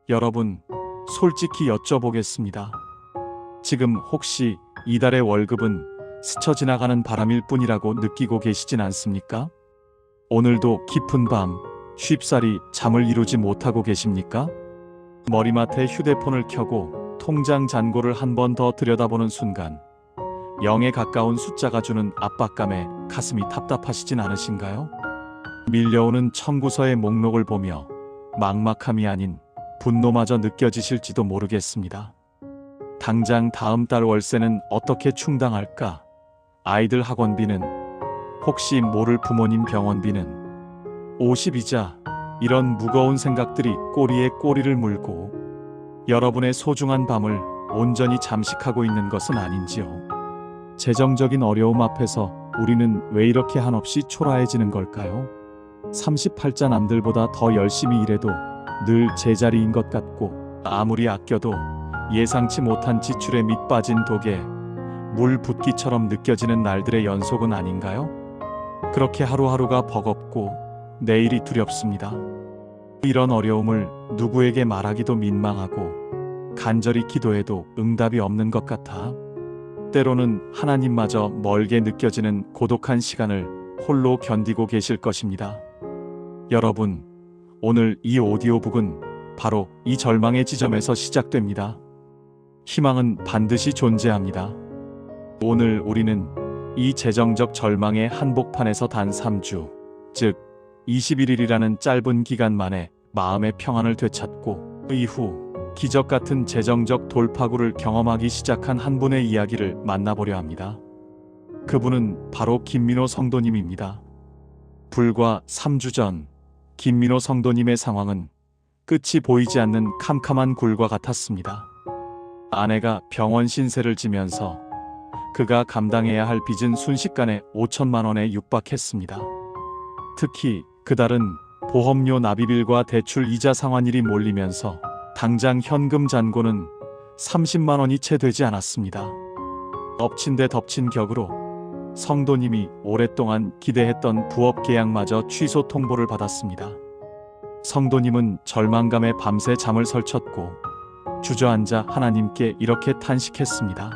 여러분, 솔직히 여쭤보겠습니다. 지금 혹시 이달의 월급은 스쳐 지나가는 바람일 뿐이라고 느끼고 계시진 않습니까? 오늘도 깊은 밤 쉽사리 잠을 이루지 못하고 계십니까? 머리맡에 휴대폰을 켜고 통장 잔고를 한 번 더 들여다보는 순간 0에 가까운 숫자가 주는 압박감에 가슴이 답답하시진 않으신가요? 밀려오는 청구서의 목록을 보며 막막함이 아닌 분노마저 느껴지실지도 모르겠습니다. 당장 다음 달 월세는 어떻게 충당할까? 아이들 학원비는, 혹시 모를 부모님 병원비는, 50이자, 이런 무거운 생각들이 꼬리에 꼬리를 물고 여러분의 소중한 밤을 온전히 잠식하고 있는 것은 아닌지요? 재정적인 어려움 앞에서 우리는 왜 이렇게 한없이 초라해지는 걸까요? 38자 남들보다 더 열심히 일해도 늘 제자리인 것 같고, 아무리 아껴도 예상치 못한 지출에 밑빠진 독에 물 붓기처럼 느껴지는 날들의 연속은 아닌가요? 그렇게 하루하루가 버겁고 내일이 두렵습니다. 이런 어려움을 누구에게 말하기도 민망하고 간절히 기도해도 응답이 없는 것 같아 때로는 하나님마저 멀게 느껴지는 고독한 시간을 홀로 견디고 계실 것입니다. 여러분, 오늘 이 오디오북은 바로 이 절망의 지점에서 시작됩니다. 희망은 반드시 존재합니다. 오늘 우리는 이 재정적 절망의 한복판에서 단 3주, 즉 21일이라는 짧은 기간 만에 마음의 평안을 되찾고 이후 기적 같은 재정적 돌파구를 경험하기 시작한 한 분의 이야기를 만나보려 합니다. 그분은 바로 김민호 성도님입니다. 불과 3주 전 김민호 성도님의 상황은 끝이 보이지 않는 캄캄한 굴과 같았습니다. 아내가 병원 신세를 지면서 그가 감당해야 할 빚은 순식간에 5천만 원에 육박했습니다. 특히 그달은 보험료 납입일과 대출 이자 상환일이 몰리면서 당장 현금 잔고는 30만 원이 채 되지 않았습니다. 엎친 데 덮친 격으로 성도님이 오랫동안 기대했던 부업 계약마저 취소 통보를 받았습니다. 성도님은 절망감에 밤새 잠을 설쳤고 주저앉아 하나님께 이렇게 탄식했습니다.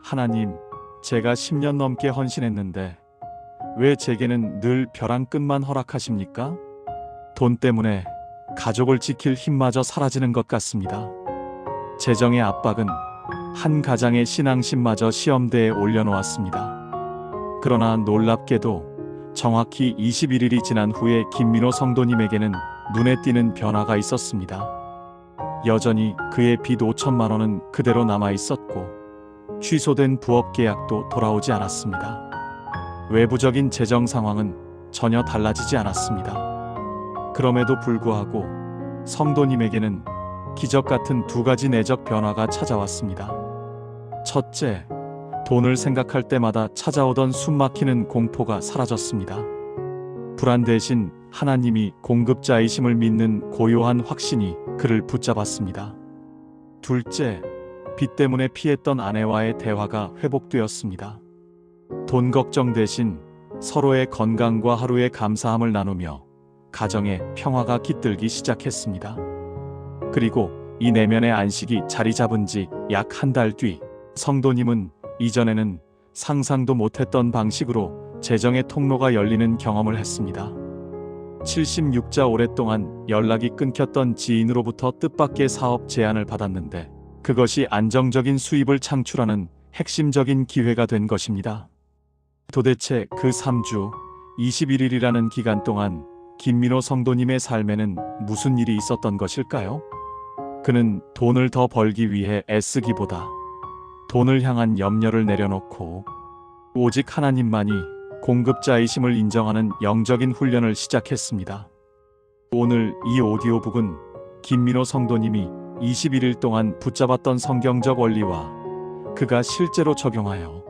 하나님, 제가 10년 넘게 헌신했는데 왜 제게는 늘 벼랑 끝만 허락하십니까? 돈 때문에 가족을 지킬 힘마저 사라지는 것 같습니다. 재정의 압박은 한 가장의 신앙심마저 시험대에 올려놓았습니다. 그러나 놀랍게도 정확히 21일이 지난 후에 김민호 성도님에게는 눈에 띄는 변화가 있었습니다. 여전히 그의 빚 5천만 원은 그대로 남아 있었고 취소된 부업 계약도 돌아오지 않았습니다. 외부적인 재정 상황은 전혀 달라지지 않았습니다. 그럼에도 불구하고 성도님에게는 기적 같은 두 가지 내적 변화가 찾아왔습니다. 첫째, 돈을 생각할 때마다 찾아오던 숨막히는 공포가 사라졌습니다. 불안 대신 하나님이 공급자이심을 믿는 고요한 확신이 그를 붙잡았습니다. 둘째, 빚 때문에 피했던 아내와의 대화가 회복되었습니다. 돈 걱정 대신 서로의 건강과 하루의 감사함을 나누며 가정의 평화가 깃들기 시작했습니다. 그리고 이 내면의 안식이 자리 잡은 지 약 한 달 뒤, 성도님은 이전에는 상상도 못했던 방식으로 재정의 통로가 열리는 경험을 했습니다. 76자 오랫동안 연락이 끊겼던 지인으로부터 뜻밖의 사업 제안을 받았는데 그것이 안정적인 수입을 창출하는 핵심적인 기회가 된 것입니다. 도대체 그 3주, 21일이라는 기간 동안 김민호 성도님의 삶에는 무슨 일이 있었던 것일까요? 그는 돈을 더 벌기 위해 애쓰기보다 돈을 향한 염려를 내려놓고 오직 하나님만이 공급자이심을 인정하는 영적인 훈련을 시작했습니다. 오늘 이 오디오북은 김민호 성도님이 21일 동안 붙잡았던 성경적 원리와 그가 실제로 적용하여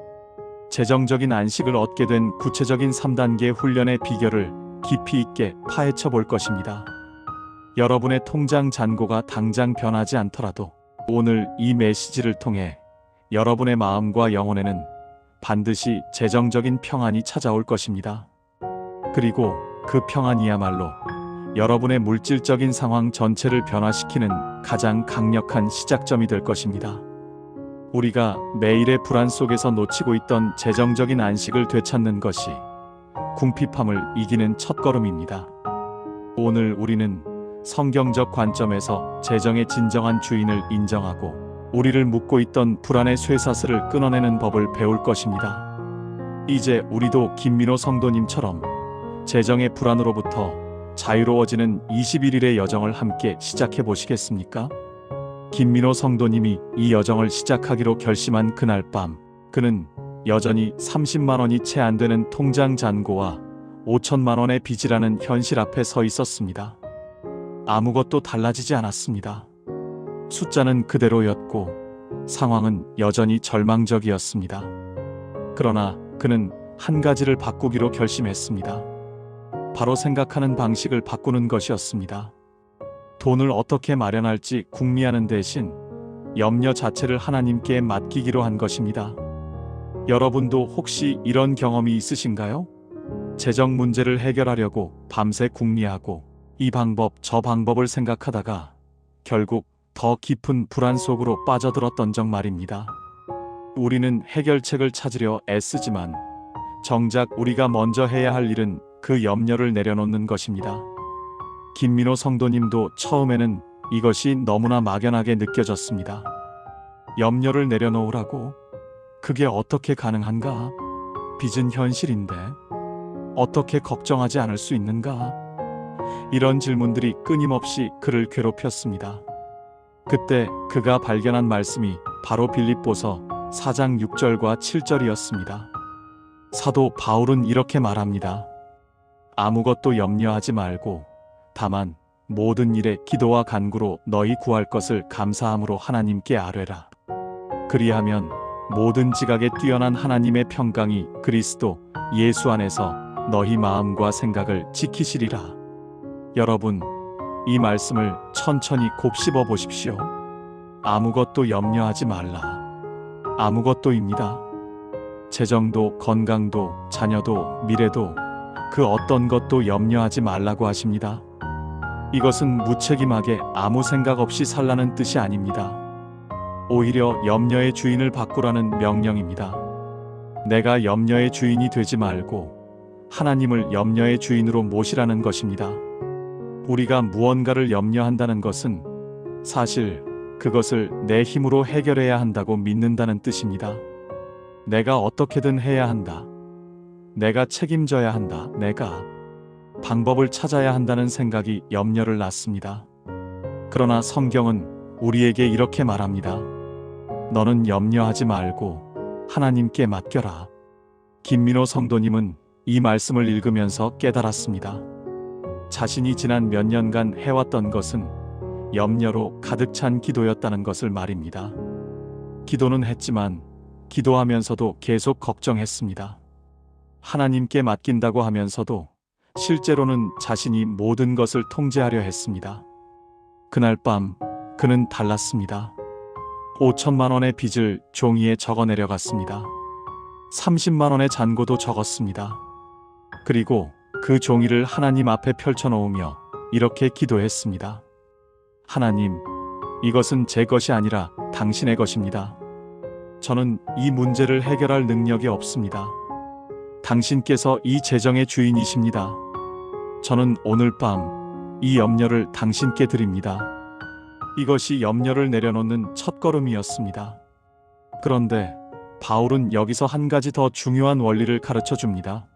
재정적인 안식을 얻게 된 구체적인 3단계 훈련의 비결을 깊이 있게 파헤쳐 볼 것입니다. 여러분의 통장 잔고가 당장 변하지 않더라도 오늘 이 메시지를 통해 여러분의 마음과 영혼에는 반드시 재정적인 평안이 찾아올 것입니다. 그리고 그 평안이야말로 여러분의 물질적인 상황 전체를 변화시키는 가장 강력한 시작점이 될 것입니다. 우리가 매일의 불안 속에서 놓치고 있던 재정적인 안식을 되찾는 것이 궁핍함을 이기는 첫걸음입니다. 오늘 우리는 성경적 관점에서 재정의 진정한 주인을 인정하고 우리를 묶고 있던 불안의 쇠사슬을 끊어내는 법을 배울 것입니다. 이제 우리도 김민호 성도님처럼 재정의 불안으로부터 자유로워지는 21일의 여정을 함께 시작해 보시겠습니까? 김민호 성도님이 이 여정을 시작하기로 결심한 그날 밤, 그는 여전히 30만 원이 채 안 되는 통장 잔고와 5천만 원의 빚이라는 현실 앞에 서 있었습니다. 아무것도 달라지지 않았습니다. 숫자는 그대로였고 상황은 여전히 절망적이었습니다. 그러나 그는 한 가지를 바꾸기로 결심했습니다. 바로 생각하는 방식을 바꾸는 것이었습니다. 돈을 어떻게 마련할지 궁리하는 대신 염려 자체를 하나님께 맡기기로 한 것입니다. 여러분도 혹시 이런 경험이 있으신가요? 재정 문제를 해결하려고 밤새 궁리하고 이 방법 저 방법을 생각하다가 결국 더 깊은 불안 속으로 빠져들었던 적 말입니다. 우리는 해결책을 찾으려 애쓰지만 정작 우리가 먼저 해야 할 일은 그 염려를 내려놓는 것입니다. 김민호 성도님도 처음에는 이것이 너무나 막연하게 느껴졌습니다. 염려를 내려놓으라고? 그게 어떻게 가능한가? 빚은 현실인데 어떻게 걱정하지 않을 수 있는가? 이런 질문들이 끊임없이 그를 괴롭혔습니다. 그때 그가 발견한 말씀이 바로 빌립보서 4장 6절과 7절이었습니다. 사도 바울은 이렇게 말합니다. 아무것도 염려하지 말고 다만 모든 일에 기도와 간구로 너희 구할 것을 감사함으로 하나님께 아뢰라. 그리하면 모든 지각에 뛰어난 하나님의 평강이 그리스도 예수 안에서 너희 마음과 생각을 지키시리라. 여러분, 이 말씀을 천천히 곱씹어 보십시오. 아무것도 염려하지 말라. 아무것도입니다. 재정도, 건강도, 자녀도, 미래도 그 어떤 것도 염려하지 말라고 하십니다. 이것은 무책임하게 아무 생각 없이 살라는 뜻이 아닙니다. 오히려 염려의 주인을 바꾸라는 명령입니다. 내가 염려의 주인이 되지 말고 하나님을 염려의 주인으로 모시라는 것입니다. 우리가 무언가를 염려한다는 것은 사실 그것을 내 힘으로 해결해야 한다고 믿는다는 뜻입니다. 내가 어떻게든 해야 한다. 내가 책임져야 한다. 내가 방법을 찾아야 한다는 생각이 염려를 낳습니다. 그러나 성경은 우리에게 이렇게 말합니다. 너는 염려하지 말고 하나님께 맡겨라. 김민호 성도님은 이 말씀을 읽으면서 깨달았습니다. 자신이 지난 몇 년간 해왔던 것은 염려로 가득 찬 기도였다는 것을 말입니다. 기도는 했지만 기도하면서도 계속 걱정했습니다. 하나님께 맡긴다고 하면서도 실제로는 자신이 모든 것을 통제하려 했습니다. 그날 밤 그는 달랐습니다. 5천만 원의 빚을 종이에 적어 내려갔습니다. 30만 원의 잔고도 적었습니다. 그리고 그 종이를 하나님 앞에 펼쳐놓으며 이렇게 기도했습니다. 하나님, 이것은 제 것이 아니라 당신의 것입니다. 저는 이 문제를 해결할 능력이 없습니다. 당신께서 이 재정의 주인이십니다. 저는 오늘 밤 이 염려를 당신께 드립니다. 이것이 염려를 내려놓는 첫걸음이었습니다. 그런데 바울은 여기서 한 가지 더 중요한 원리를 가르쳐 줍니다.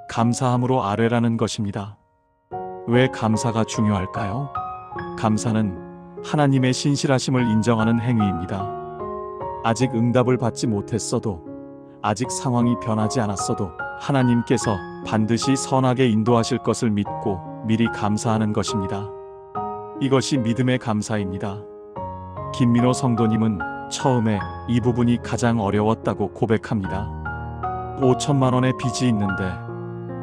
감사함으로 아뢰라는 것입니다. 왜 감사가 중요할까요? 감사는 하나님의 신실하심을 인정하는 행위입니다. 아직 응답을 받지 못했어도, 아직 상황이 변하지 않았어도 하나님께서 반드시 선하게 인도하실 것을 믿고 미리 감사하는 것입니다. 이것이 믿음의 감사입니다. 김민호 성도님은 처음에 이 부분이 가장 어려웠다고 고백합니다. 5천만 원의 빚이 있는데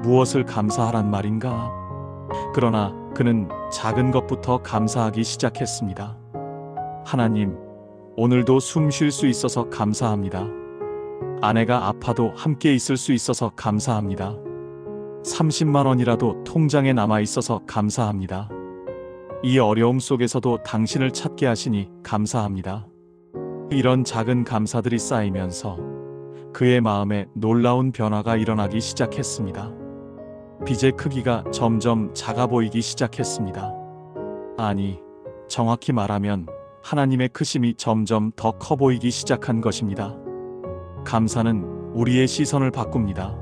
무엇을 감사하란 말인가? 그러나 그는 작은 것부터 감사하기 시작했습니다. 하나님, 오늘도 숨 쉴 수 있어서 감사합니다. 아내가 아파도 함께 있을 수 있어서 감사합니다. 30만 원이라도 통장에 남아 있어서 감사합니다. 이 어려움 속에서도 당신을 찾게 하시니 감사합니다. 이런 작은 감사들이 쌓이면서 그의 마음에 놀라운 변화가 일어나기 시작했습니다. 빚의 크기가 점점 작아 보이기 시작했습니다. 아니, 정확히 말하면 하나님의 크심이 점점 더 커 보이기 시작한 것입니다. 감사는 우리의 시선을 바꿉니다.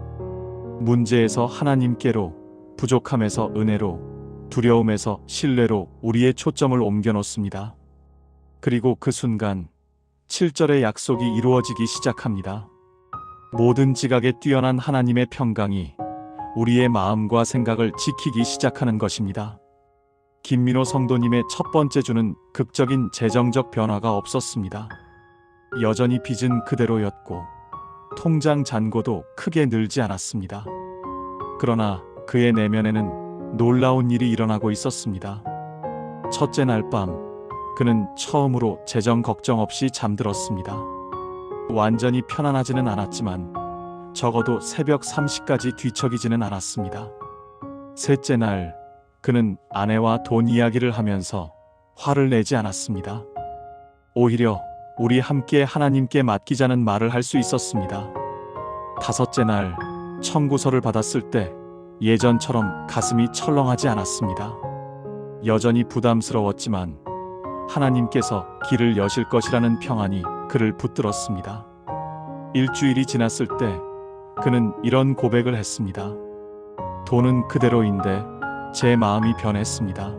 문제에서 하나님께로, 부족함에서 은혜로, 두려움에서 신뢰로 우리의 초점을 옮겨 놓습니다. 그리고 그 순간 7절의 약속이 이루어지기 시작합니다. 모든 지각에 뛰어난 하나님의 평강이 우리의 마음과 생각을 지키기 시작하는 것입니다. 김민호 성도님의 첫 번째 주는 극적인 재정적 변화가 없었습니다. 여전히 빚은 그대로였고 통장 잔고도 크게 늘지 않았습니다. 그러나 그의 내면에는 놀라운 일이 일어나고 있었습니다. 첫째 날 밤, 그는 처음으로 재정 걱정 없이 잠들었습니다. 완전히 편안하지는 않았지만 적어도 새벽 3시까지 뒤척이지는 않았습니다. 셋째 날, 그는 아내와 돈 이야기를 하면서 화를 내지 않았습니다. 오히려 우리 함께 하나님께 맡기자는 말을 할 수 있었습니다. 다섯째 날, 청구서를 받았을 때 예전처럼 가슴이 철렁하지 않았습니다. 여전히 부담스러웠지만 하나님께서 길을 여실 것이라는 평안이 그를 붙들었습니다. 일주일이 지났을 때 그는 이런 고백을 했습니다. 돈은 그대로인데 제 마음이 변했습니다.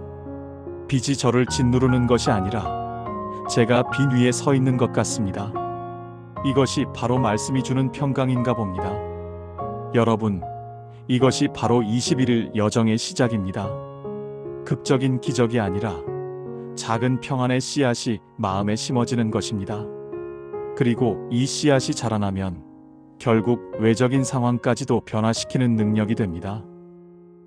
빚이 저를 짓누르는 것이 아니라 제가 빈 위에 서 있는 것 같습니다. 이것이 바로 말씀이 주는 평강인가 봅니다. 여러분, 이것이 바로 21일 여정의 시작입니다. 극적인 기적이 아니라 작은 평안의 씨앗이 마음에 심어지는 것입니다. 그리고 이 씨앗이 자라나면 결국 외적인 상황까지도 변화시키는 능력이 됩니다.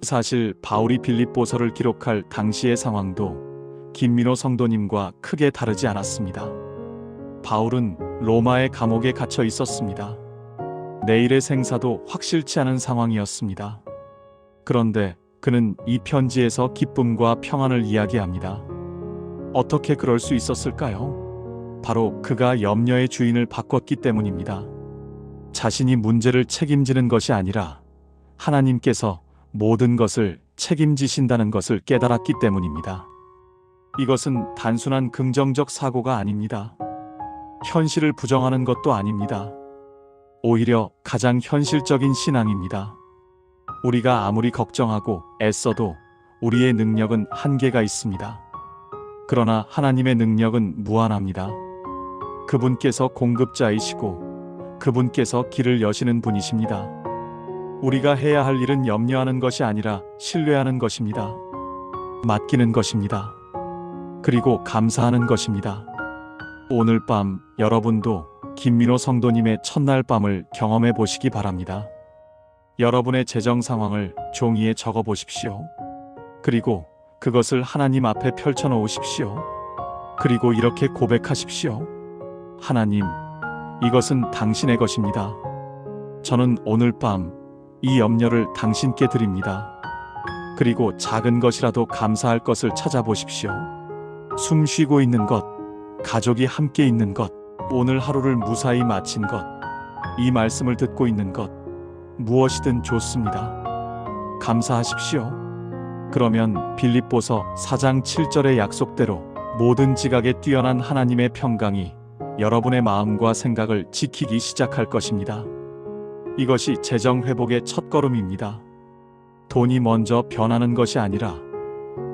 사실 바울이 빌립보서를 기록할 당시의 상황도 김민호 성도님과 크게 다르지 않았습니다. 바울은 로마의 감옥에 갇혀 있었습니다. 내일의 생사도 확실치 않은 상황이었습니다. 그런데 그는 이 편지에서 기쁨과 평안을 이야기합니다. 어떻게 그럴 수 있었을까요? 바로 그가 염려의 주인을 바꿨기 때문입니다. 자신이 문제를 책임지는 것이 아니라 하나님께서 모든 것을 책임지신다는 것을 깨달았기 때문입니다. 이것은 단순한 긍정적 사고가 아닙니다. 현실을 부정하는 것도 아닙니다. 오히려 가장 현실적인 신앙입니다. 우리가 아무리 걱정하고 애써도 우리의 능력은 한계가 있습니다. 그러나 하나님의 능력은 무한합니다. 그분께서 공급자이시고 그분께서 길을 여시는 분이십니다. 우리가 해야 할 일은 염려하는 것이 아니라 신뢰하는 것입니다. 맡기는 것입니다. 그리고 감사하는 것입니다. 오늘 밤 여러분도 김민호 성도님의 첫날 밤을 경험해 보시기 바랍니다. 여러분의 재정 상황을 종이에 적어 보십시오. 그리고 그것을 하나님 앞에 펼쳐 놓으십시오. 그리고 이렇게 고백하십시오. 하나님, 이것은 당신의 것입니다. 저는 오늘 밤 이 염려를 당신께 드립니다. 그리고 작은 것이라도 감사할 것을 찾아보십시오. 숨 쉬고 있는 것, 가족이 함께 있는 것, 오늘 하루를 무사히 마친 것, 이 말씀을 듣고 있는 것, 무엇이든 좋습니다. 감사하십시오. 그러면 빌립보서 4장 7절의 약속대로 모든 지각에 뛰어난 하나님의 평강이 여러분의 마음과 생각을 지키기 시작할 것입니다. 이것이 재정 회복의 첫걸음입니다. 돈이 먼저 변하는 것이 아니라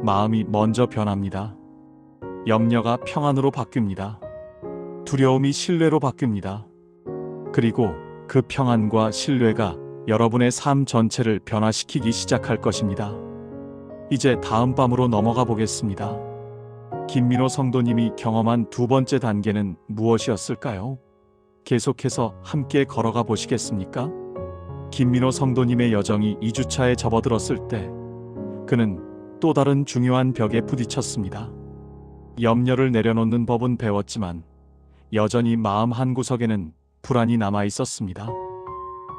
마음이 먼저 변합니다. 염려가 평안으로 바뀝니다. 두려움이 신뢰로 바뀝니다. 그리고 그 평안과 신뢰가 여러분의 삶 전체를 변화시키기 시작할 것입니다. 이제 다음 밤으로 넘어가 보겠습니다. 김민호 성도님이 경험한 두 번째 단계는 무엇이었을까요? 계속해서 함께 걸어가 보시겠습니까? 김민호 성도님의 여정이 2주차에 접어들었을 때 그는 또 다른 중요한 벽에 부딪혔습니다. 염려를 내려놓는 법은 배웠지만 여전히 마음 한구석에는 불안이 남아 있었습니다.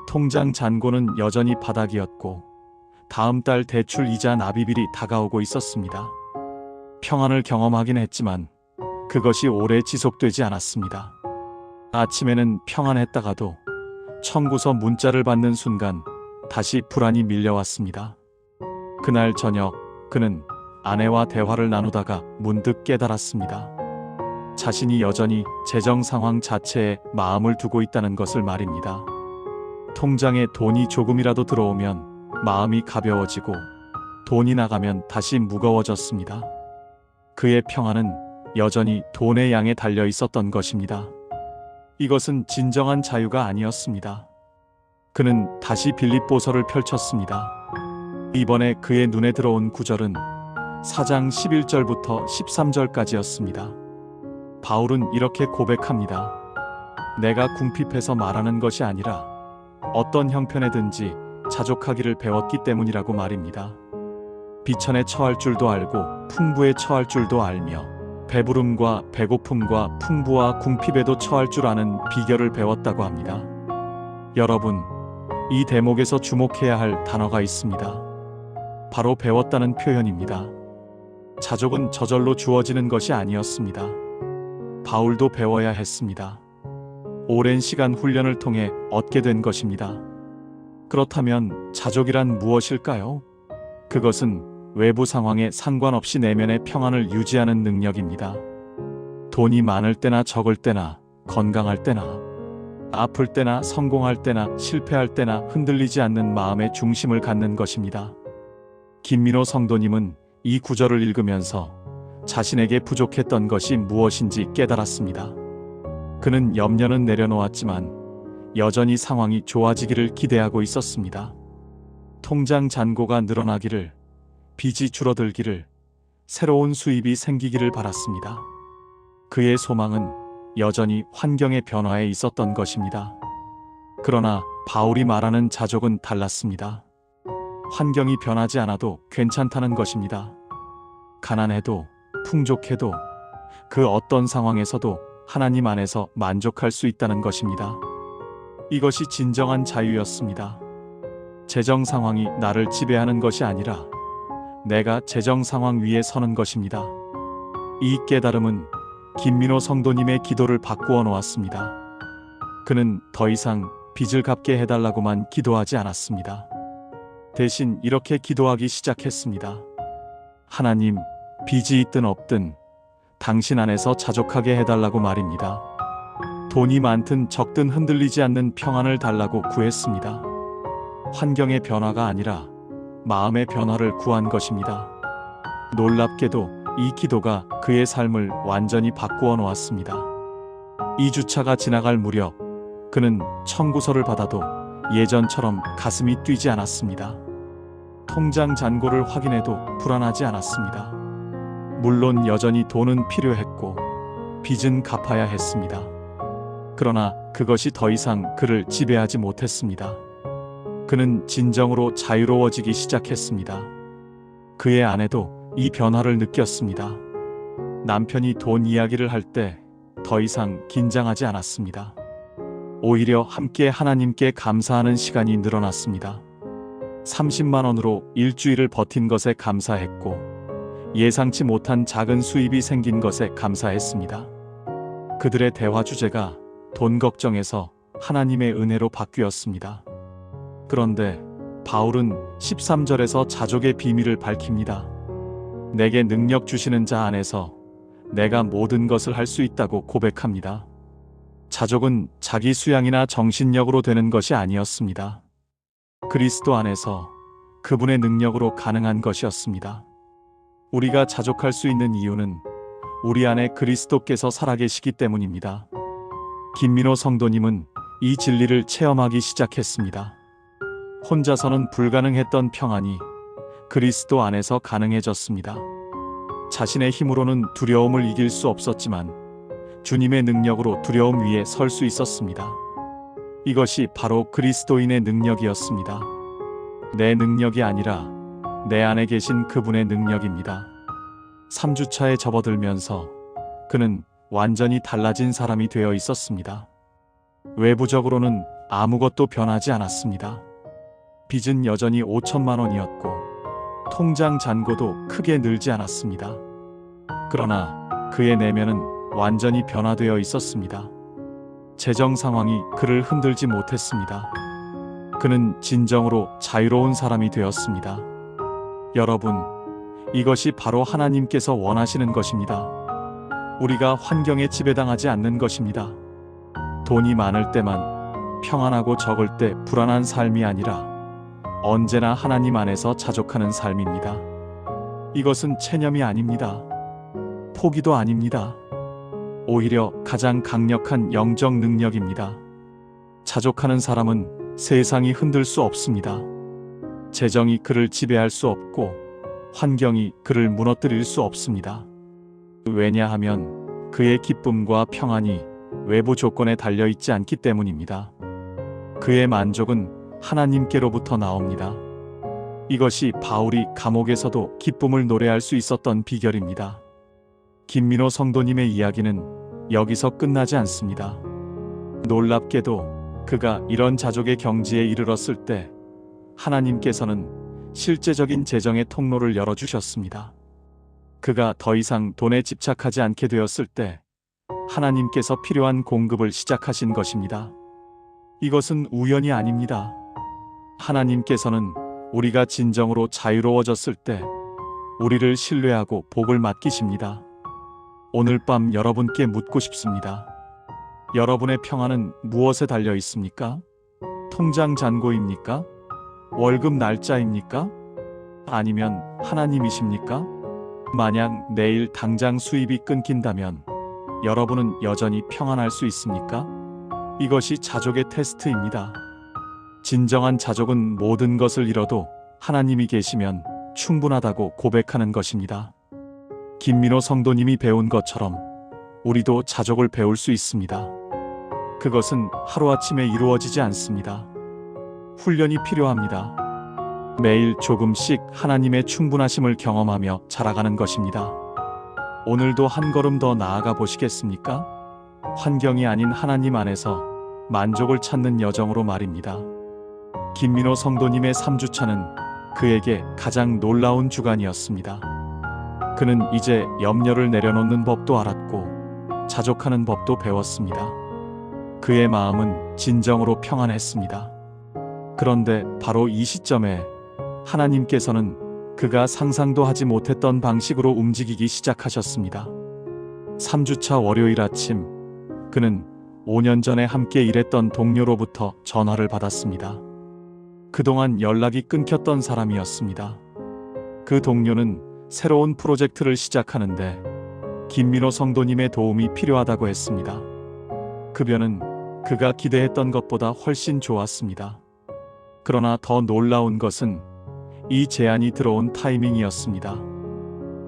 통장 잔고는 여전히 바닥이었고 다음 달 대출 이자 납입일이 다가오고 있었습니다. 평안을 경험하긴 했지만 그것이 오래 지속되지 않았습니다. 아침에는 평안했다가도 청구서 문자를 받는 순간 다시 불안이 밀려왔습니다. 그날 저녁 그는 아내와 대화를 나누다가 문득 깨달았습니다. 자신이 여전히 재정 상황 자체에 마음을 두고 있다는 것을 말입니다. 통장에 돈이 조금이라도 들어오면 마음이 가벼워지고 돈이 나가면 다시 무거워졌습니다. 그의 평안은 여전히 돈의 양에 달려 있었던 것입니다. 이것은 진정한 자유가 아니었습니다. 그는 다시 빌립보서를 펼쳤습니다. 이번에 그의 눈에 들어온 구절은 4장 11절부터 13절까지였습니다. 바울은 이렇게 고백합니다. 내가 궁핍해서 말하는 것이 아니라 어떤 형편에든지 자족하기를 배웠기 때문이라고 말입니다. 비천에 처할 줄도 알고 풍부에 처할 줄도 알며 배부름과 배고픔과 풍부와 궁핍에도 처할 줄 아는 비결을 배웠다고 합니다. 여러분, 이 대목에서 주목해야 할 단어가 있습니다. 바로 배웠다는 표현입니다. 자족은 저절로 주어지는 것이 아니었습니다. 바울도 배워야 했습니다. 오랜 시간 훈련을 통해 얻게 된 것입니다. 그렇다면 자족이란 무엇일까요? 그것은 외부 상황에 상관없이 내면의 평안을 유지하는 능력입니다. 돈이 많을 때나 적을 때나, 건강할 때나, 아플 때나, 성공할 때나, 실패할 때나 흔들리지 않는 마음의 중심을 갖는 것입니다. 김민호 성도님은 이 구절을 읽으면서 자신에게 부족했던 것이 무엇인지 깨달았습니다. 그는 염려는 내려놓았지만 여전히 상황이 좋아지기를 기대하고 있었습니다. 통장 잔고가 늘어나기를, 빚이 줄어들기를, 새로운 수입이 생기기를 바랐습니다. 그의 소망은 여전히 환경의 변화에 있었던 것입니다. 그러나 바울이 말하는 자족은 달랐습니다. 환경이 변하지 않아도 괜찮다는 것입니다. 가난해도 풍족해도 그 어떤 상황에서도 하나님 안에서 만족할 수 있다는 것입니다. 이것이 진정한 자유였습니다. 재정 상황이 나를 지배하는 것이 아니라 내가 재정 상황 위에 서는 것입니다. 이 깨달음은 김민호 성도님의 기도를 바꾸어 놓았습니다. 그는 더 이상 빚을 갚게 해달라고만 기도하지 않았습니다. 대신 이렇게 기도하기 시작했습니다. 하나님, 빚이 있든 없든 당신 안에서 자족하게 해달라고 말입니다. 돈이 많든 적든 흔들리지 않는 평안을 달라고 구했습니다. 환경의 변화가 아니라 마음의 변화를 구한 것입니다. 놀랍게도 이 기도가 그의 삶을 완전히 바꾸어 놓았습니다. 2주차가 지나갈 무렵 그는 청구서를 받아도 예전처럼 가슴이 뛰지 않았습니다. 통장 잔고를 확인해도 불안하지 않았습니다. 물론 여전히 돈은 필요했고 빚은 갚아야 했습니다. 그러나 그것이 더 이상 그를 지배하지 못했습니다. 그는 진정으로 자유로워지기 시작했습니다. 그의 아내도 이 변화를 느꼈습니다. 남편이 돈 이야기를 할 때 더 이상 긴장하지 않았습니다. 오히려 함께 하나님께 감사하는 시간이 늘어났습니다. 30만 원으로 일주일을 버틴 것에 감사했고 예상치 못한 작은 수입이 생긴 것에 감사했습니다. 그들의 대화 주제가 돈 걱정에서 하나님의 은혜로 바뀌었습니다. 그런데 바울은 13절에서 자족의 비밀을 밝힙니다. 내게 능력 주시는 자 안에서 내가 모든 것을 할 수 있다고 고백합니다. 자족은 자기 수양이나 정신력으로 되는 것이 아니었습니다. 그리스도 안에서 그분의 능력으로 가능한 것이었습니다. 우리가 자족할 수 있는 이유는 우리 안에 그리스도께서 살아계시기 때문입니다. 김민호 성도님은 이 진리를 체험하기 시작했습니다. 혼자서는 불가능했던 평안이 그리스도 안에서 가능해졌습니다. 자신의 힘으로는 두려움을 이길 수 없었지만 주님의 능력으로 두려움 위에 설 수 있었습니다. 이것이 바로 그리스도인의 능력이었습니다. 내 능력이 아니라 내 안에 계신 그분의 능력입니다. 3주차에 접어들면서 그는 완전히 달라진 사람이 되어 있었습니다. 외부적으로는 아무것도 변하지 않았습니다. 빚은 여전히 5천만 원이었고 통장 잔고도 크게 늘지 않았습니다. 그러나 그의 내면은 완전히 변화되어 있었습니다. 재정 상황이 그를 흔들지 못했습니다. 그는 진정으로 자유로운 사람이 되었습니다. 여러분, 이것이 바로 하나님께서 원하시는 것입니다. 우리가 환경에 지배당하지 않는 것입니다. 돈이 많을 때만 평안하고 적을 때 불안한 삶이 아니라 언제나 하나님 안에서 자족하는 삶입니다. 이것은 체념이 아닙니다. 포기도 아닙니다. 오히려 가장 강력한 영적 능력입니다. 자족하는 사람은 세상이 흔들 수 없습니다. 재정이 그를 지배할 수 없고 환경이 그를 무너뜨릴 수 없습니다. 왜냐하면 그의 기쁨과 평안이 외부 조건에 달려있지 않기 때문입니다. 그의 만족은 하나님께로부터 나옵니다. 이것이 바울이 감옥에서도 기쁨을 노래할 수 있었던 비결입니다. 김민호 성도님의 이야기는 여기서 끝나지 않습니다. 놀랍게도 그가 이런 자족의 경지에 이르렀을 때 하나님께서는 실제적인 재정의 통로를 열어주셨습니다. 그가 더 이상 돈에 집착하지 않게 되었을 때 하나님께서 필요한 공급을 시작하신 것입니다. 이것은 우연이 아닙니다. 하나님께서는 우리가 진정으로 자유로워졌을 때 우리를 신뢰하고 복을 맡기십니다. 오늘 밤 여러분께 묻고 싶습니다. 여러분의 평안은 무엇에 달려 있습니까? 통장 잔고입니까? 월급 날짜입니까? 아니면 하나님이십니까? 만약 내일 당장 수입이 끊긴다면 여러분은 여전히 평안할 수 있습니까? 이것이 자족의 테스트입니다. 진정한 자족은 모든 것을 잃어도 하나님이 계시면 충분하다고 고백하는 것입니다. 김민호 성도님이 배운 것처럼 우리도 자족을 배울 수 있습니다. 그것은 하루아침에 이루어지지 않습니다. 훈련이 필요합니다. 매일 조금씩 하나님의 충분하심을 경험하며 자라가는 것입니다. 오늘도 한 걸음 더 나아가 보시겠습니까? 환경이 아닌 하나님 안에서 만족을 찾는 여정으로 말입니다. 김민호 성도님의 3주차는 그에게 가장 놀라운 주간이었습니다. 그는 이제 염려를 내려놓는 법도 알았고 자족하는 법도 배웠습니다. 그의 마음은 진정으로 평안했습니다. 그런데 바로 이 시점에 하나님께서는 그가 상상도 하지 못했던 방식으로 움직이기 시작하셨습니다. 3주차 월요일 아침, 그는 5년 전에 함께 일했던 동료로부터 전화를 받았습니다. 그동안 연락이 끊겼던 사람이었습니다. 그 동료는 새로운 프로젝트를 시작하는데 김민호 성도님의 도움이 필요하다고 했습니다. 급여는 그가 기대했던 것보다 훨씬 좋았습니다. 그러나 더 놀라운 것은 이 제안이 들어온 타이밍이었습니다.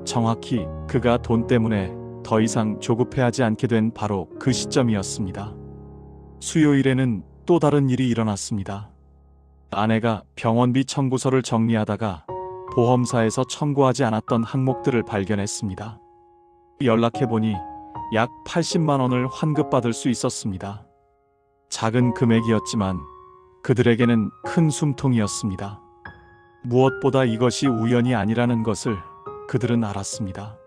정확히 그가 돈 때문에 더 이상 조급해하지 않게 된 바로 그 시점이었습니다. 수요일에는 또 다른 일이 일어났습니다. 아내가 병원비 청구서를 정리하다가 보험사에서 청구하지 않았던 항목들을 발견했습니다. 연락해보니 약 80만 원을 환급받을 수 있었습니다. 작은 금액이었지만 그들에게는 큰 숨통이었습니다. 무엇보다 이것이 우연이 아니라는 것을 그들은 알았습니다.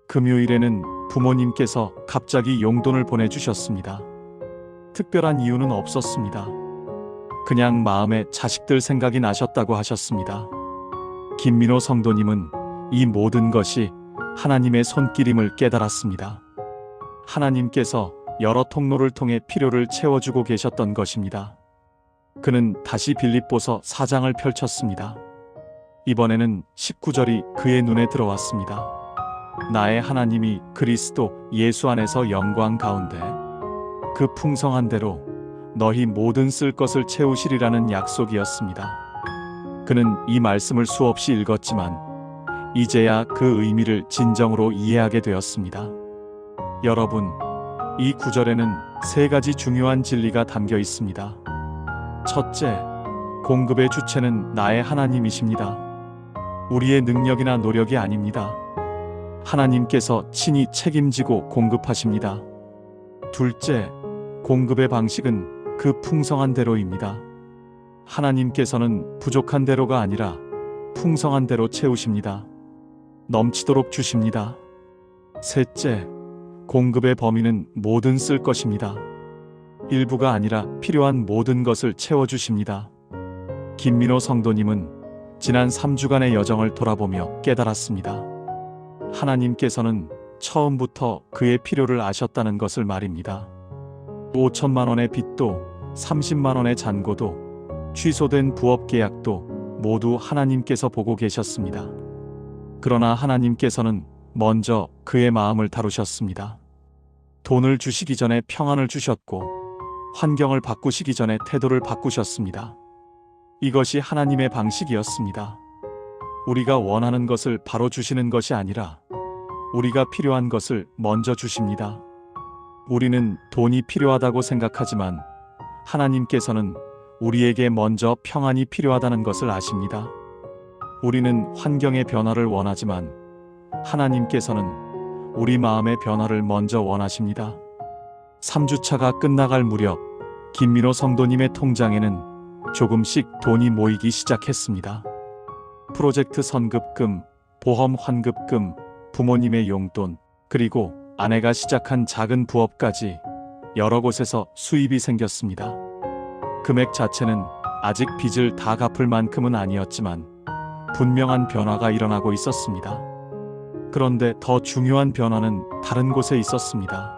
금요일에는 부모님께서 갑자기 용돈을 보내주셨습니다. 특별한 이유는 없었습니다. 그냥 마음에 자식들 생각이 나셨다고 하셨습니다. 김민호 성도님은 이 모든 것이 하나님의 손길임을 깨달았습니다. 하나님께서 여러 통로를 통해 필요를 채워주고 계셨던 것입니다. 그는 다시 빌립보서 4장을 펼쳤습니다. 이번에는 19절이 그의 눈에 들어왔습니다. 나의 하나님이 그리스도 예수 안에서 영광 가운데 그 풍성한 대로 너희 모든 쓸 것을 채우시리라는 약속이었습니다. 그는 이 말씀을 수없이 읽었지만 이제야 그 의미를 진정으로 이해하게 되었습니다. 여러분, 이 구절에는 세 가지 중요한 진리가 담겨 있습니다. 첫째, 공급의 주체는 나의 하나님이십니다. 우리의 능력이나 노력이 아닙니다. 하나님께서 친히 책임지고 공급하십니다. 둘째, 공급의 방식은 그 풍성한 대로입니다. 하나님께서는 부족한 대로가 아니라 풍성한 대로 채우십니다. 넘치도록 주십니다. 셋째, 공급의 범위는 뭐든 쓸 것입니다. 일부가 아니라 필요한 모든 것을 채워주십니다. 김민호 성도님은 지난 3주간의 여정을 돌아보며 깨달았습니다. 하나님께서는 처음부터 그의 필요를 아셨다는 것을 말입니다. 5천만 원의 빚도 30만 원의 잔고도 취소된 부업 계약도 모두 하나님께서 보고 계셨습니다. 그러나 하나님께서는 먼저 그의 마음을 다루셨습니다. 돈을 주시기 전에 평안을 주셨고 환경을 바꾸시기 전에 태도를 바꾸셨습니다. 이것이 하나님의 방식이었습니다. 우리가 원하는 것을 바로 주시는 것이 아니라 우리가 필요한 것을 먼저 주십니다. 우리는 돈이 필요하다고 생각하지만 하나님께서는 우리에게 먼저 평안이 필요하다는 것을 아십니다. 우리는 환경의 변화를 원하지만 하나님께서는 우리 마음의 변화를 먼저 원하십니다. 3주차가 끝나갈 무렵 김민호 성도님의 통장에는 조금씩 돈이 모이기 시작했습니다. 프로젝트 선급금, 보험 환급금, 부모님의 용돈, 그리고 아내가 시작한 작은 부업까지 여러 곳에서 수입이 생겼습니다. 금액 자체는 아직 빚을 다 갚을 만큼은 아니었지만 분명한 변화가 일어나고 있었습니다. 그런데 더 중요한 변화는 다른 곳에 있었습니다.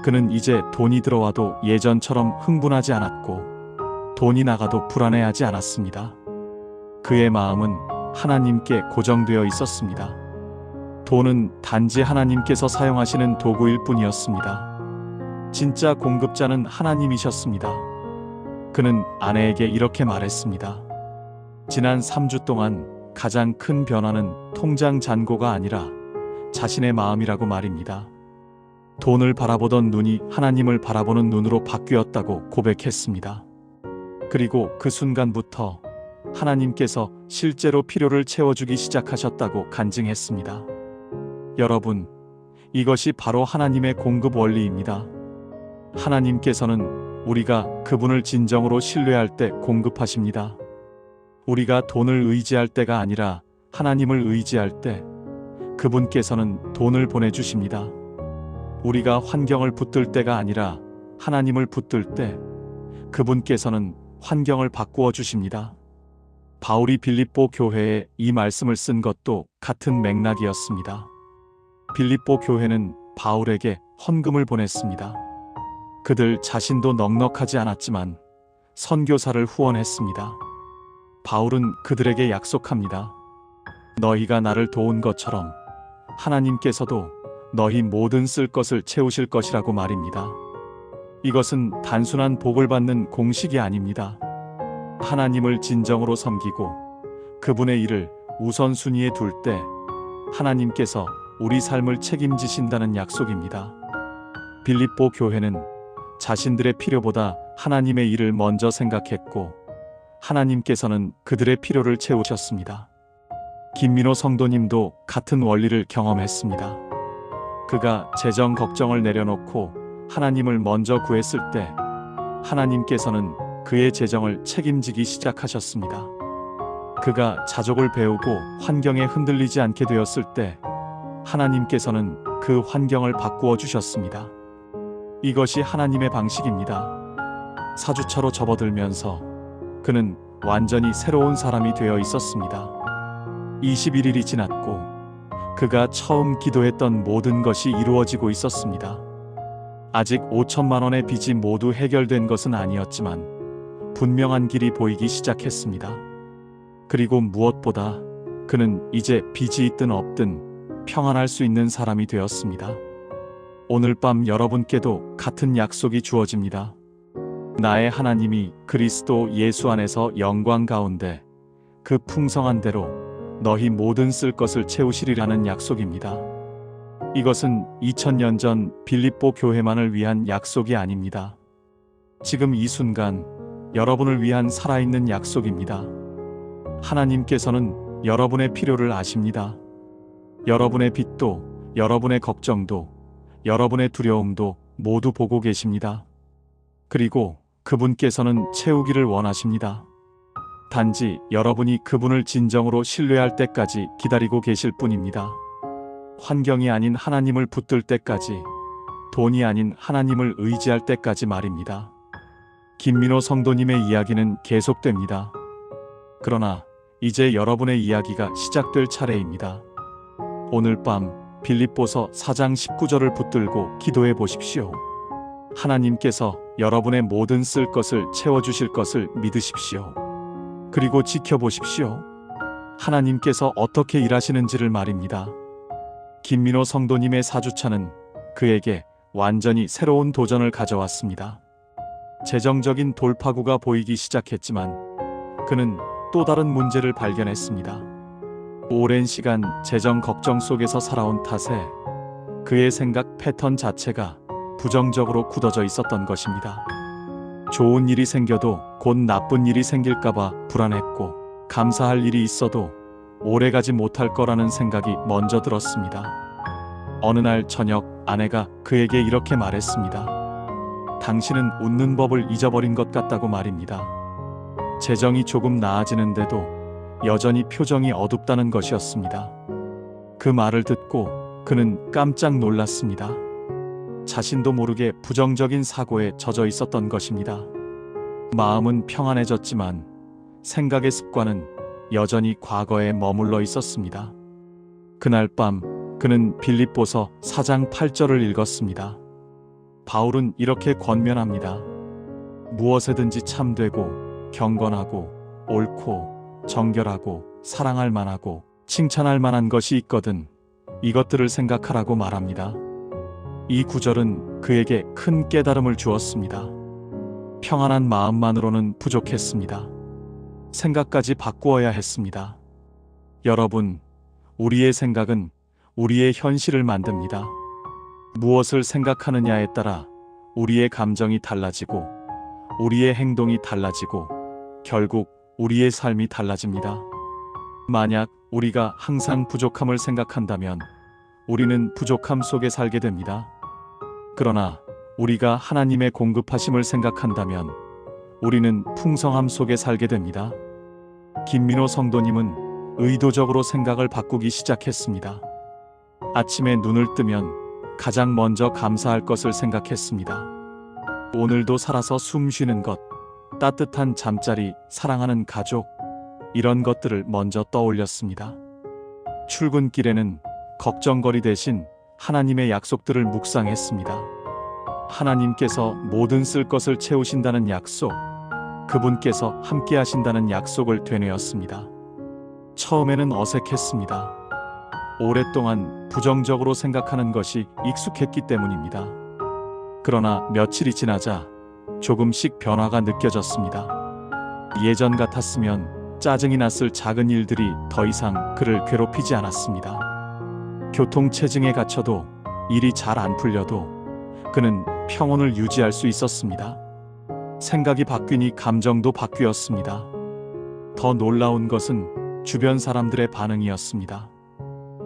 그는 이제 돈이 들어와도 예전처럼 흥분하지 않았고 돈이 나가도 불안해하지 않았습니다. 그의 마음은 하나님께 고정되어 있었습니다. 돈은 단지 하나님께서 사용하시는 도구일 뿐이었습니다. 진짜 공급자는 하나님이셨습니다. 그는 아내에게 이렇게 말했습니다. 지난 3주 동안 가장 큰 변화는 통장 잔고가 아니라 자신의 마음이라고 말입니다. 돈을 바라보던 눈이 하나님을 바라보는 눈으로 바뀌었다고 고백했습니다. 그리고 그 순간부터 하나님께서 실제로 필요를 채워주기 시작하셨다고 간증했습니다. 여러분, 이것이 바로 하나님의 공급 원리입니다. 하나님께서는 우리가 그분을 진정으로 신뢰할 때 공급하십니다. 우리가 돈을 의지할 때가 아니라 하나님을 의지할 때 그분께서는 돈을 보내주십니다. 우리가 환경을 붙들 때가 아니라 하나님을 붙들 때 그분께서는 환경을 바꾸어 주십니다. 바울이 빌립보 교회에 이 말씀을 쓴 것도 같은 맥락이었습니다. 빌립보 교회는 바울에게 헌금을 보냈습니다. 그들 자신도 넉넉하지 않았지만 선교사를 후원했습니다. 바울은 그들에게 약속합니다. 너희가 나를 도운 것처럼 하나님께서도 너희 모든 쓸 것을 채우실 것이라고 말입니다. 이것은 단순한 복을 받는 공식이 아닙니다. 하나님을 진정으로 섬기고 그분의 일을 우선순위에 둘 때 하나님께서 우리 삶을 책임지신다는 약속입니다. 빌립보 교회는 자신들의 필요보다 하나님의 일을 먼저 생각했고 하나님께서는 그들의 필요를 채우셨습니다. 김민호 성도님도 같은 원리를 경험했습니다. 그가 재정 걱정을 내려놓고 하나님을 먼저 구했을 때 하나님께서는 그의 재정을 책임지기 시작하셨습니다. 그가 자족을 배우고 환경에 흔들리지 않게 되었을 때 하나님께서는 그 환경을 바꾸어 주셨습니다. 이것이 하나님의 방식입니다. 4주차로 접어들면서 그는 완전히 새로운 사람이 되어 있었습니다. 21일이 지났고 그가 처음 기도했던 모든 것이 이루어지고 있었습니다. 아직 5천만 원의 빚이 모두 해결된 것은 아니었지만 분명한 길이 보이기 시작했습니다. 그리고 무엇보다 그는 이제 빚이 있든 없든 평안할 수 있는 사람이 되었습니다. 오늘 밤 여러분께도 같은 약속이 주어집니다. 나의 하나님이 그리스도 예수 안에서 영광 가운데 그 풍성한 대로 너희 모든 쓸 것을 채우시리라는 약속입니다. 이것은 2000년 전 빌립보 교회만을 위한 약속이 아닙니다. 지금 이 순간 여러분을 위한 살아있는 약속입니다. 하나님께서는 여러분의 필요를 아십니다. 여러분의 빚도, 여러분의 걱정도, 여러분의 두려움도 모두 보고 계십니다. 그리고 그분께서는 채우기를 원하십니다. 단지 여러분이 그분을 진정으로 신뢰할 때까지 기다리고 계실 뿐입니다. 환경이 아닌 하나님을 붙들 때까지, 돈이 아닌 하나님을 의지할 때까지 말입니다. 김민호 성도님의 이야기는 계속됩니다. 그러나 이제 여러분의 이야기가 시작될 차례입니다. 오늘 밤 빌립보서 4장 19절을 붙들고 기도해 보십시오. 하나님께서 여러분의 모든 쓸 것을 채워주실 것을 믿으십시오. 그리고 지켜보십시오. 하나님께서 어떻게 일하시는지를 말입니다. 김민호 성도님의 사주차는 그에게 완전히 새로운 도전을 가져왔습니다. 재정적인 돌파구가 보이기 시작했지만 그는 또 다른 문제를 발견했습니다. 오랜 시간 재정 걱정 속에서 살아온 탓에 그의 생각 패턴 자체가 부정적으로 굳어져 있었던 것입니다. 좋은 일이 생겨도 곧 나쁜 일이 생길까봐 불안했고, 감사할 일이 있어도 오래가지 못할 거라는 생각이 먼저 들었습니다. 어느 날 저녁 아내가 그에게 이렇게 말했습니다. 당신은 웃는 법을 잊어버린 것 같다고 말입니다. 재정이 조금 나아지는데도 여전히 표정이 어둡다는 것이었습니다. 그 말을 듣고 그는 깜짝 놀랐습니다. 자신도 모르게 부정적인 사고에 젖어 있었던 것입니다. 마음은 평안해졌지만 생각의 습관은 여전히 과거에 머물러 있었습니다. 그날 밤 그는 빌립보서 4장 8절을 읽었습니다. 바울은 이렇게 권면합니다. 무엇에든지 참되고 경건하고 옳고 정결하고 사랑할 만하고 칭찬할 만한 것이 있거든 이것들을 생각하라고 말합니다. 이 구절은 그에게 큰 깨달음을 주었습니다. 평안한 마음만으로는 부족했습니다. 생각까지 바꾸어야 했습니다. 여러분, 우리의 생각은 우리의 현실을 만듭니다. 무엇을 생각하느냐에 따라 우리의 감정이 달라지고 우리의 행동이 달라지고 결국 우리의 삶이 달라집니다. 만약 우리가 항상 부족함을 생각한다면 우리는 부족함 속에 살게 됩니다. 그러나 우리가 하나님의 공급하심을 생각한다면 우리는 풍성함 속에 살게 됩니다. 김민호 성도님은 의도적으로 생각을 바꾸기 시작했습니다. 아침에 눈을 뜨면 가장 먼저 감사할 것을 생각했습니다. 오늘도 살아서 숨 쉬는 것, 따뜻한 잠자리, 사랑하는 가족, 이런 것들을 먼저 떠올렸습니다. 출근길에는 걱정거리 대신 하나님의 약속들을 묵상했습니다. 하나님께서 모든 쓸 것을 채우신다는 약속, 그분께서 함께 하신다는 약속을 되뇌었습니다. 처음에는 어색했습니다. 오랫동안 부정적으로 생각하는 것이 익숙했기 때문입니다. 그러나 며칠이 지나자 조금씩 변화가 느껴졌습니다. 예전 같았으면 짜증이 났을 작은 일들이 더 이상 그를 괴롭히지 않았습니다. 교통체증에 갇혀도 일이 잘 안 풀려도 그는 평온을 유지할 수 있었습니다. 생각이 바뀌니 감정도 바뀌었습니다. 더 놀라운 것은 주변 사람들의 반응이었습니다.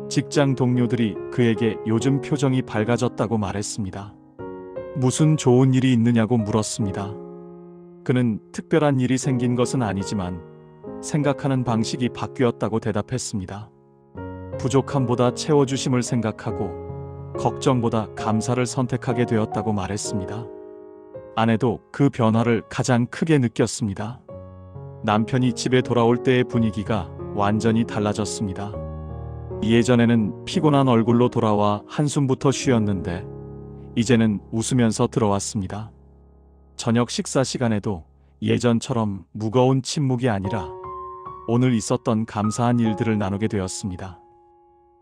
직장 동료들이 그에게 요즘 표정이 밝아졌다고 말했습니다. 무슨 좋은 일이 있느냐고 물었습니다. 그는 특별한 일이 생긴 것은 아니지만 생각하는 방식이 바뀌었다고 대답했습니다. 부족함보다 채워주심을 생각하고 걱정보다 감사를 선택하게 되었다고 말했습니다. 아내도 그 변화를 가장 크게 느꼈습니다. 남편이 집에 돌아올 때의 분위기가 완전히 달라졌습니다. 예전에는 피곤한 얼굴로 돌아와 한숨부터 쉬었는데 이제는 웃으면서 들어왔습니다. 저녁 식사 시간에도 예전처럼 무거운 침묵이 아니라 오늘 있었던 감사한 일들을 나누게 되었습니다.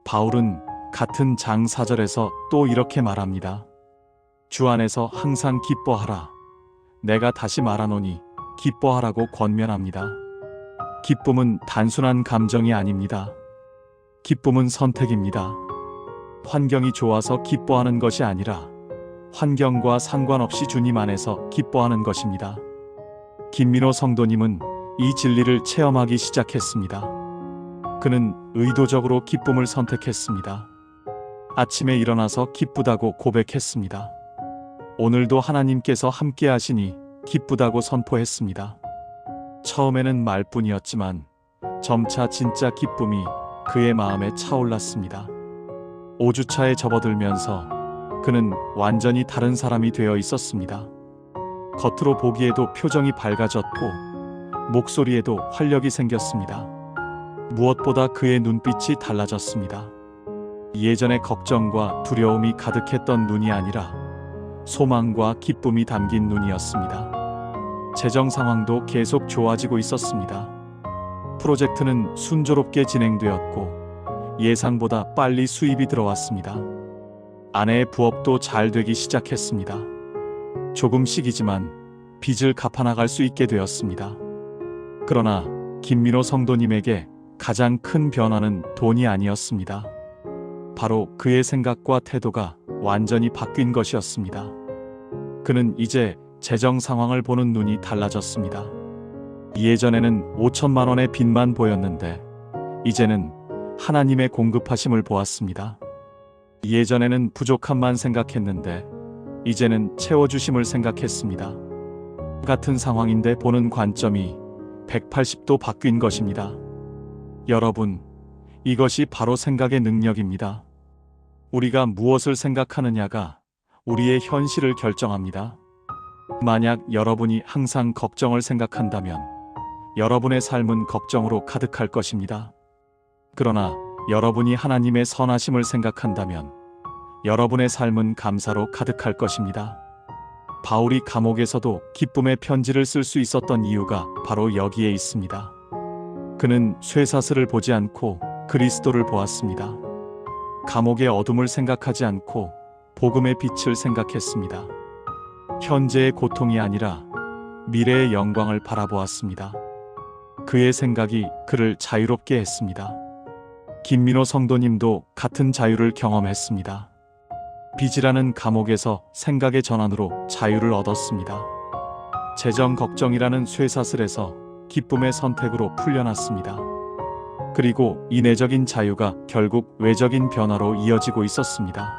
바울은 같은 장 4절에서 또 이렇게 말합니다. 주 안에서 항상 기뻐하라. 내가 다시 말하노니 기뻐하라고 권면합니다. 기쁨은 단순한 감정이 아닙니다. 기쁨은 선택입니다. 환경이 좋아서 기뻐하는 것이 아니라 환경과 상관없이 주님 안에서 기뻐하는 것입니다. 김민호 성도님은 이 진리를 체험하기 시작했습니다. 그는 의도적으로 기쁨을 선택했습니다. 아침에 일어나서 기쁘다고 고백했습니다. 오늘도 하나님께서 함께 하시니 기쁘다고 선포했습니다. 처음에는 말뿐이었지만 점차 진짜 기쁨이 그의 마음에 차올랐습니다. 5주차에 접어들면서 그는 완전히 다른 사람이 되어 있었습니다. 겉으로 보기에도 표정이 밝아졌고 목소리에도 활력이 생겼습니다. 무엇보다 그의 눈빛이 달라졌습니다. 예전의 걱정과 두려움이 가득했던 눈이 아니라 소망과 기쁨이 담긴 눈이었습니다. 재정 상황도 계속 좋아지고 있었습니다. 프로젝트는 순조롭게 진행되었고 예상보다 빨리 수입이 들어왔습니다. 아내의 부업도 잘 되기 시작했습니다. 조금씩이지만 빚을 갚아나갈 수 있게 되었습니다. 그러나 김민호 성도님에게 가장 큰 변화는 돈이 아니었습니다. 바로 그의 생각과 태도가 완전히 바뀐 것이었습니다. 그는 이제 재정 상황을 보는 눈이 달라졌습니다. 예전에는 5천만 원의 빚만 보였는데 이제는 하나님의 공급하심을 보았습니다. 예전에는 부족함만 생각했는데 이제는 채워주심을 생각했습니다. 같은 상황인데 보는 관점이 180도 바뀐 것입니다. 여러분, 이것이 바로 생각의 능력입니다. 우리가 무엇을 생각하느냐가 우리의 현실을 결정합니다. 만약 여러분이 항상 걱정을 생각한다면 여러분의 삶은 걱정으로 가득할 것입니다. 그러나 여러분이 하나님의 선하심을 생각한다면 여러분의 삶은 감사로 가득할 것입니다. 바울이 감옥에서도 기쁨의 편지를 쓸 수 있었던 이유가 바로 여기에 있습니다. 그는 쇠사슬을 보지 않고 그리스도를 보았습니다. 감옥의 어둠을 생각하지 않고 복음의 빛을 생각했습니다. 현재의 고통이 아니라 미래의 영광을 바라보았습니다. 그의 생각이 그를 자유롭게 했습니다. 김민호 성도님도 같은 자유를 경험했습니다. 빚이라는 감옥에서 생각의 전환으로 자유를 얻었습니다. 재정 걱정이라는 쇠사슬에서 기쁨의 선택으로 풀려났습니다. 그리고 이 내적인 자유가 결국 외적인 변화로 이어지고 있었습니다.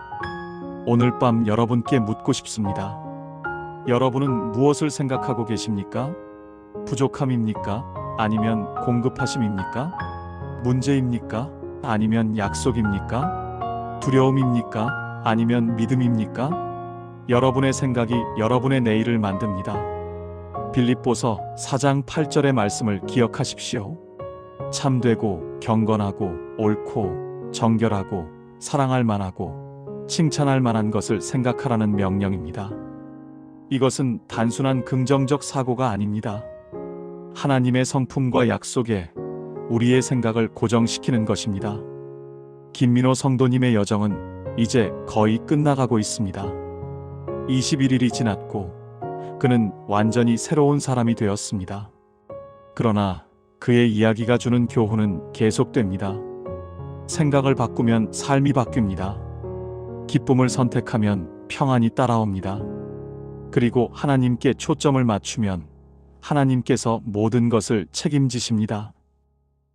오늘 밤 여러분께 묻고 싶습니다. 여러분은 무엇을 생각하고 계십니까? 부족함입니까? 아니면 공급하심입니까? 문제입니까? 아니면 약속입니까? 두려움입니까? 아니면 믿음입니까? 여러분의 생각이 여러분의 내일을 만듭니다. 빌립보서 4장 8절의 말씀을 기억하십시오. 참되고 경건하고 옳고 정결하고 사랑할 만하고 칭찬할 만한 것을 생각하라는 명령입니다. 이것은 단순한 긍정적 사고가 아닙니다. 하나님의 성품과 약속에 우리의 생각을 고정시키는 것입니다. 김민호 성도님의 여정은 이제 거의 끝나가고 있습니다. 21일이 지났고 그는 완전히 새로운 사람이 되었습니다. 그러나 그의 이야기가 주는 교훈은 계속됩니다. 생각을 바꾸면 삶이 바뀝니다. 기쁨을 선택하면 평안이 따라옵니다. 그리고 하나님께 초점을 맞추면 하나님께서 모든 것을 책임지십니다.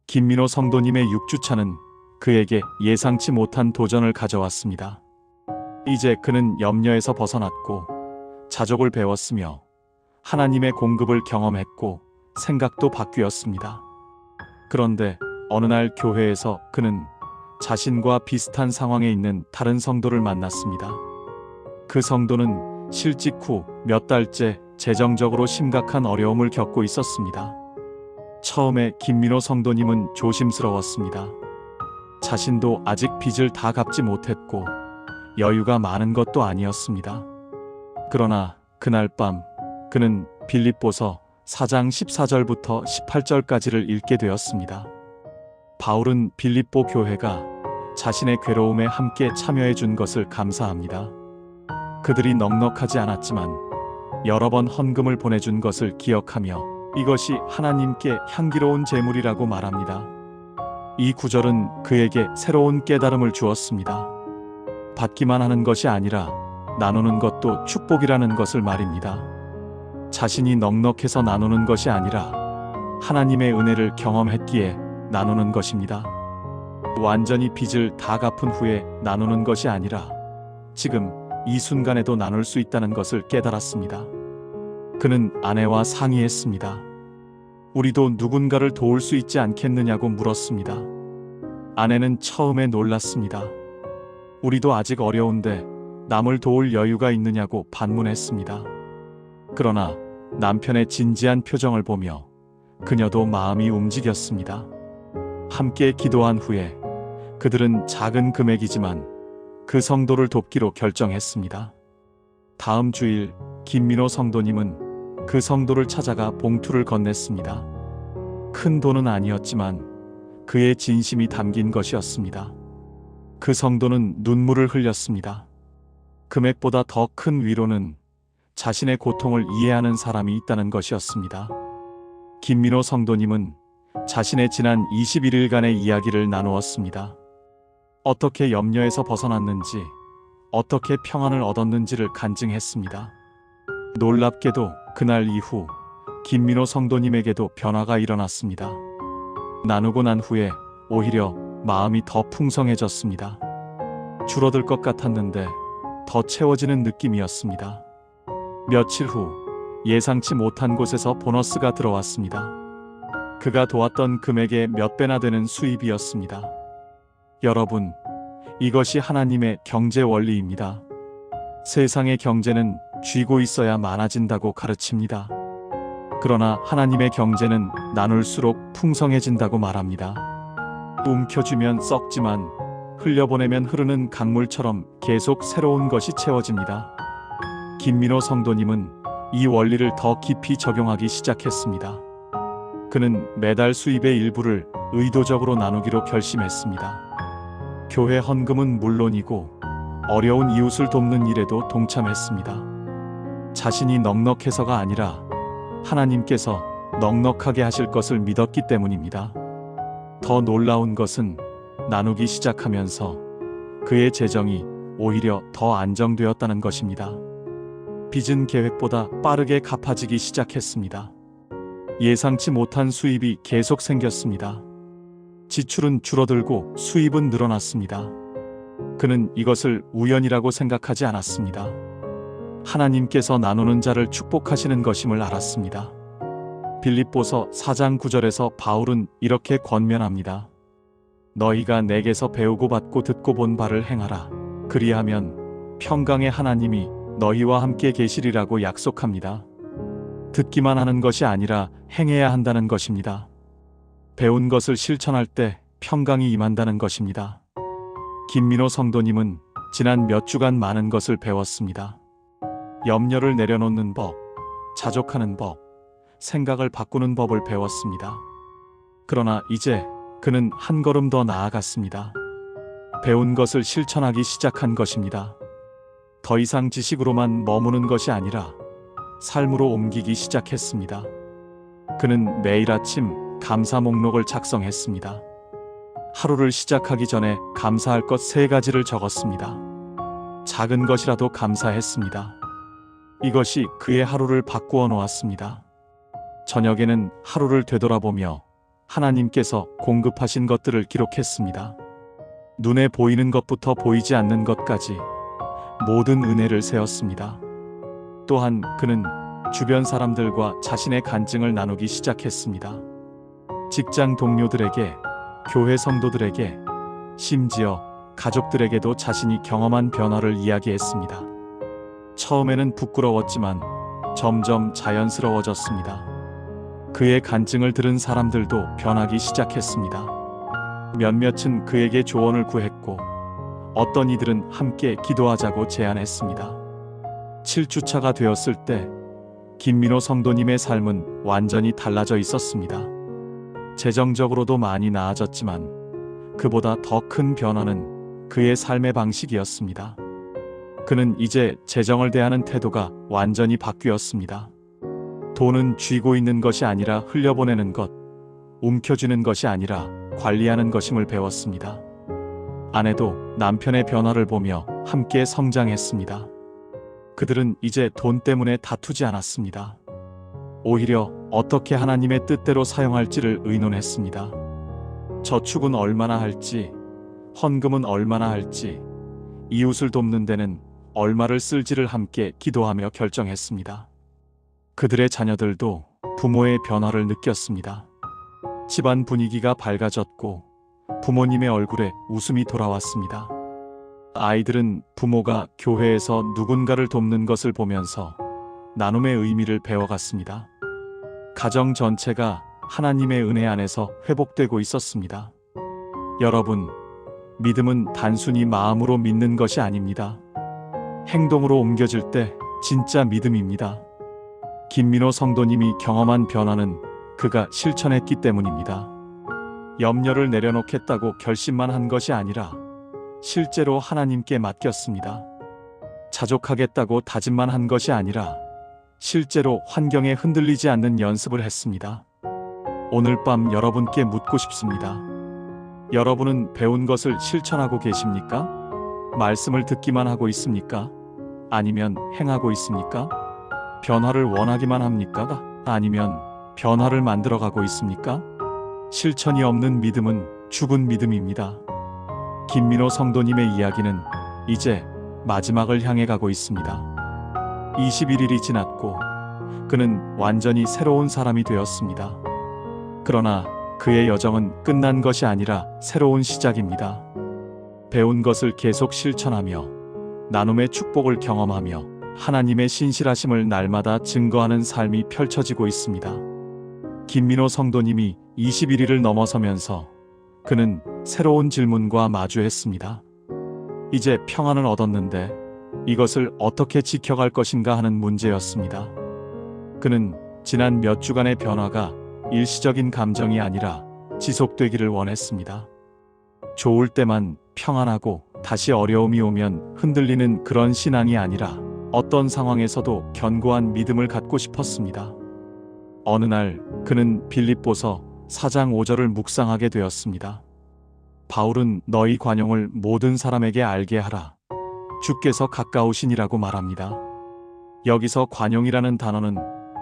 김민호 성도님의 6주차는 그에게 예상치 못한 도전을 가져왔습니다. 이제 그는 염려에서 벗어났고 자족을 배웠으며 하나님의 공급을 경험했고 생각도 바뀌었습니다. 그런데 어느 날 교회에서 그는 자신과 비슷한 상황에 있는 다른 성도를 만났습니다. 그 성도는 실직 후 몇 달째 재정적으로 심각한 어려움을 겪고 있었습니다. 처음에 김민호 성도님은 조심스러웠습니다. 자신도 아직 빚을 다 갚지 못했고 여유가 많은 것도 아니었습니다. 그러나 그날 밤 그는 빌립보서 4장 14절부터 18절까지를 읽게 되었습니다. 바울은 빌립보 교회가 자신의 괴로움에 함께 참여해 준 것을 감사합니다. 그들이 넉넉하지 않았지만 여러 번 헌금을 보내준 것을 기억하며 이것이 하나님께 향기로운 제물이라고 말합니다. 이 구절은 그에게 새로운 깨달음을 주었습니다. 받기만 하는 것이 아니라 나누는 것도 축복이라는 것을 말입니다. 자신이 넉넉해서 나누는 것이 아니라 하나님의 은혜를 경험했기에 나누는 것입니다. 완전히 빚을 다 갚은 후에 나누는 것이 아니라 지금 이 순간에도 나눌 수 있다는 것을 깨달았습니다. 그는 아내와 상의했습니다. 우리도 누군가를 도울 수 있지 않겠느냐고 물었습니다. 아내는 처음에 놀랐습니다. 우리도 아직 어려운데 남을 도울 여유가 있느냐고 반문했습니다. 그러나 남편의 진지한 표정을 보며 그녀도 마음이 움직였습니다. 함께 기도한 후에 그들은 작은 금액이지만 그 성도를 돕기로 결정했습니다. 다음 주일 김민호 성도님은 그 성도를 찾아가 봉투를 건넸습니다. 큰 돈은 아니었지만 그의 진심이 담긴 것이었습니다. 그 성도는 눈물을 흘렸습니다. 금액보다 더 큰 위로는 자신의 고통을 이해하는 사람이 있다는 것이었습니다. 김민호 성도님은 자신의 지난 21일간의 이야기를 나누었습니다. 어떻게 염려에서 벗어났는지, 어떻게 평안을 얻었는지를 간증했습니다. 놀랍게도 그날 이후 김민호 성도님에게도 변화가 일어났습니다. 나누고 난 후에 오히려 마음이 더 풍성해졌습니다. 줄어들 것 같았는데 더 채워지는 느낌이었습니다. 며칠 후 예상치 못한 곳에서 보너스가 들어왔습니다. 그가 도왔던 금액의 몇 배나 되는 수입이었습니다. 여러분, 이것이 하나님의 경제 원리입니다. 세상의 경제는 쥐고 있어야 많아진다고 가르칩니다. 그러나 하나님의 경제는 나눌수록 풍성해진다고 말합니다. 움켜쥐면 썩지만 흘려보내면 흐르는 강물처럼 계속 새로운 것이 채워집니다. 김민호 성도님은 이 원리를 더 깊이 적용하기 시작했습니다. 그는 매달 수입의 일부를 의도적으로 나누기로 결심했습니다. 교회 헌금은 물론이고 어려운 이웃을 돕는 일에도 동참했습니다. 자신이 넉넉해서가 아니라 하나님께서 넉넉하게 하실 것을 믿었기 때문입니다. 더 놀라운 것은 나누기 시작하면서 그의 재정이 오히려 더 안정되었다는 것입니다. 빚은 계획보다 빠르게 갚아지기 시작했습니다. 예상치 못한 수입이 계속 생겼습니다. 지출은 줄어들고 수입은 늘어났습니다. 그는 이것을 우연이라고 생각하지 않았습니다. 하나님께서 나누는 자를 축복하시는 것임을 알았습니다. 빌립보서 4장 9절에서 바울은 이렇게 권면합니다. 너희가 내게서 배우고 받고 듣고 본 바를 행하라. 그리하면 평강의 하나님이 너희와 함께 계시리라고 약속합니다. 듣기만 하는 것이 아니라 행해야 한다는 것입니다. 배운 것을 실천할 때 평강이 임한다는 것입니다. 김민호 성도님은 지난 몇 주간 많은 것을 배웠습니다. 염려를 내려놓는 법, 자족하는 법, 생각을 바꾸는 법을 배웠습니다. 그러나 이제 그는 한 걸음 더 나아갔습니다. 배운 것을 실천하기 시작한 것입니다. 더 이상 지식으로만 머무는 것이 아니라 삶으로 옮기기 시작했습니다. 그는 매일 아침 감사 목록을 작성했습니다. 하루를 시작하기 전에 감사할 것 3가지를 적었습니다. 작은 것이라도 감사했습니다. 이것이 그의 하루를 바꾸어 놓았습니다. 저녁에는 하루를 되돌아보며 하나님께서 공급하신 것들을 기록했습니다. 눈에 보이는 것부터 보이지 않는 것까지 모든 은혜를 세었습니다. 또한 그는 주변 사람들과 자신의 간증을 나누기 시작했습니다. 직장 동료들에게, 교회 성도들에게, 심지어 가족들에게도 자신이 경험한 변화를 이야기했습니다. 처음에는 부끄러웠지만 점점 자연스러워졌습니다. 그의 간증을 들은 사람들도 변하기 시작했습니다. 몇몇은 그에게 조언을 구했고 어떤 이들은 함께 기도하자고 제안했습니다. 7주차가 되었을 때 김민호 성도님의 삶은 완전히 달라져 있었습니다. 재정적으로도 많이 나아졌지만 그보다 더 큰 변화는 그의 삶의 방식이었습니다. 그는 이제 재정을 대하는 태도가 완전히 바뀌었습니다. 돈은 쥐고 있는 것이 아니라 흘려보내는 것, 움켜쥐는 것이 아니라 관리하는 것임을 배웠습니다. 아내도 남편의 변화를 보며 함께 성장했습니다. 그들은 이제 돈 때문에 다투지 않았습니다. 오히려 어떻게 하나님의 뜻대로 사용할지를 의논했습니다. 저축은 얼마나 할지, 헌금은 얼마나 할지, 이웃을 돕는 데는 얼마를 쓸지를 함께 기도하며 결정했습니다. 그들의 자녀들도 부모의 변화를 느꼈습니다. 집안 분위기가 밝아졌고 부모님의 얼굴에 웃음이 돌아왔습니다. 아이들은 부모가 교회에서 누군가를 돕는 것을 보면서 나눔의 의미를 배워갔습니다. 가정 전체가 하나님의 은혜 안에서 회복되고 있었습니다. 여러분, 믿음은 단순히 마음으로 믿는 것이 아닙니다. 행동으로 옮겨질 때 진짜 믿음입니다. 김민호 성도님이 경험한 변화는 그가 실천했기 때문입니다. 염려를 내려놓겠다고 결심만 한 것이 아니라 실제로 하나님께 맡겼습니다. 자족하겠다고 다짐만 한 것이 아니라 실제로 환경에 흔들리지 않는 연습을 했습니다. 오늘 밤 여러분께 묻고 싶습니다. 여러분은 배운 것을 실천하고 계십니까? 말씀을 듣기만 하고 있습니까? 아니면 행하고 있습니까? 변화를 원하기만 합니까? 아니면 변화를 만들어가고 있습니까? 실천이 없는 믿음은 죽은 믿음입니다. 김민호 성도님의 이야기는 이제 마지막을 향해 가고 있습니다. 21일이 지났고 그는 완전히 새로운 사람이 되었습니다. 그러나 그의 여정은 끝난 것이 아니라 새로운 시작입니다. 배운 것을 계속 실천하며 나눔의 축복을 경험하며 하나님의 신실하심을 날마다 증거하는 삶이 펼쳐지고 있습니다. 김민호 성도님이 21일을 넘어서면서 그는 새로운 질문과 마주했습니다. 이제 평안을 얻었는데 이것을 어떻게 지켜갈 것인가 하는 문제였습니다. 그는 지난 몇 주간의 변화가 일시적인 감정이 아니라 지속되기를 원했습니다. 좋을 때만 평안하고 다시 어려움이 오면 흔들리는 그런 신앙이 아니라 어떤 상황에서도 견고한 믿음을 갖고 싶었습니다. 어느 날 그는 빌립보서 4장 5절을 묵상하게 되었습니다. 바울은 너희 관용을 모든 사람에게 알게 하라. 주께서 가까우시니라고 말합니다. 여기서 관용이라는 단어는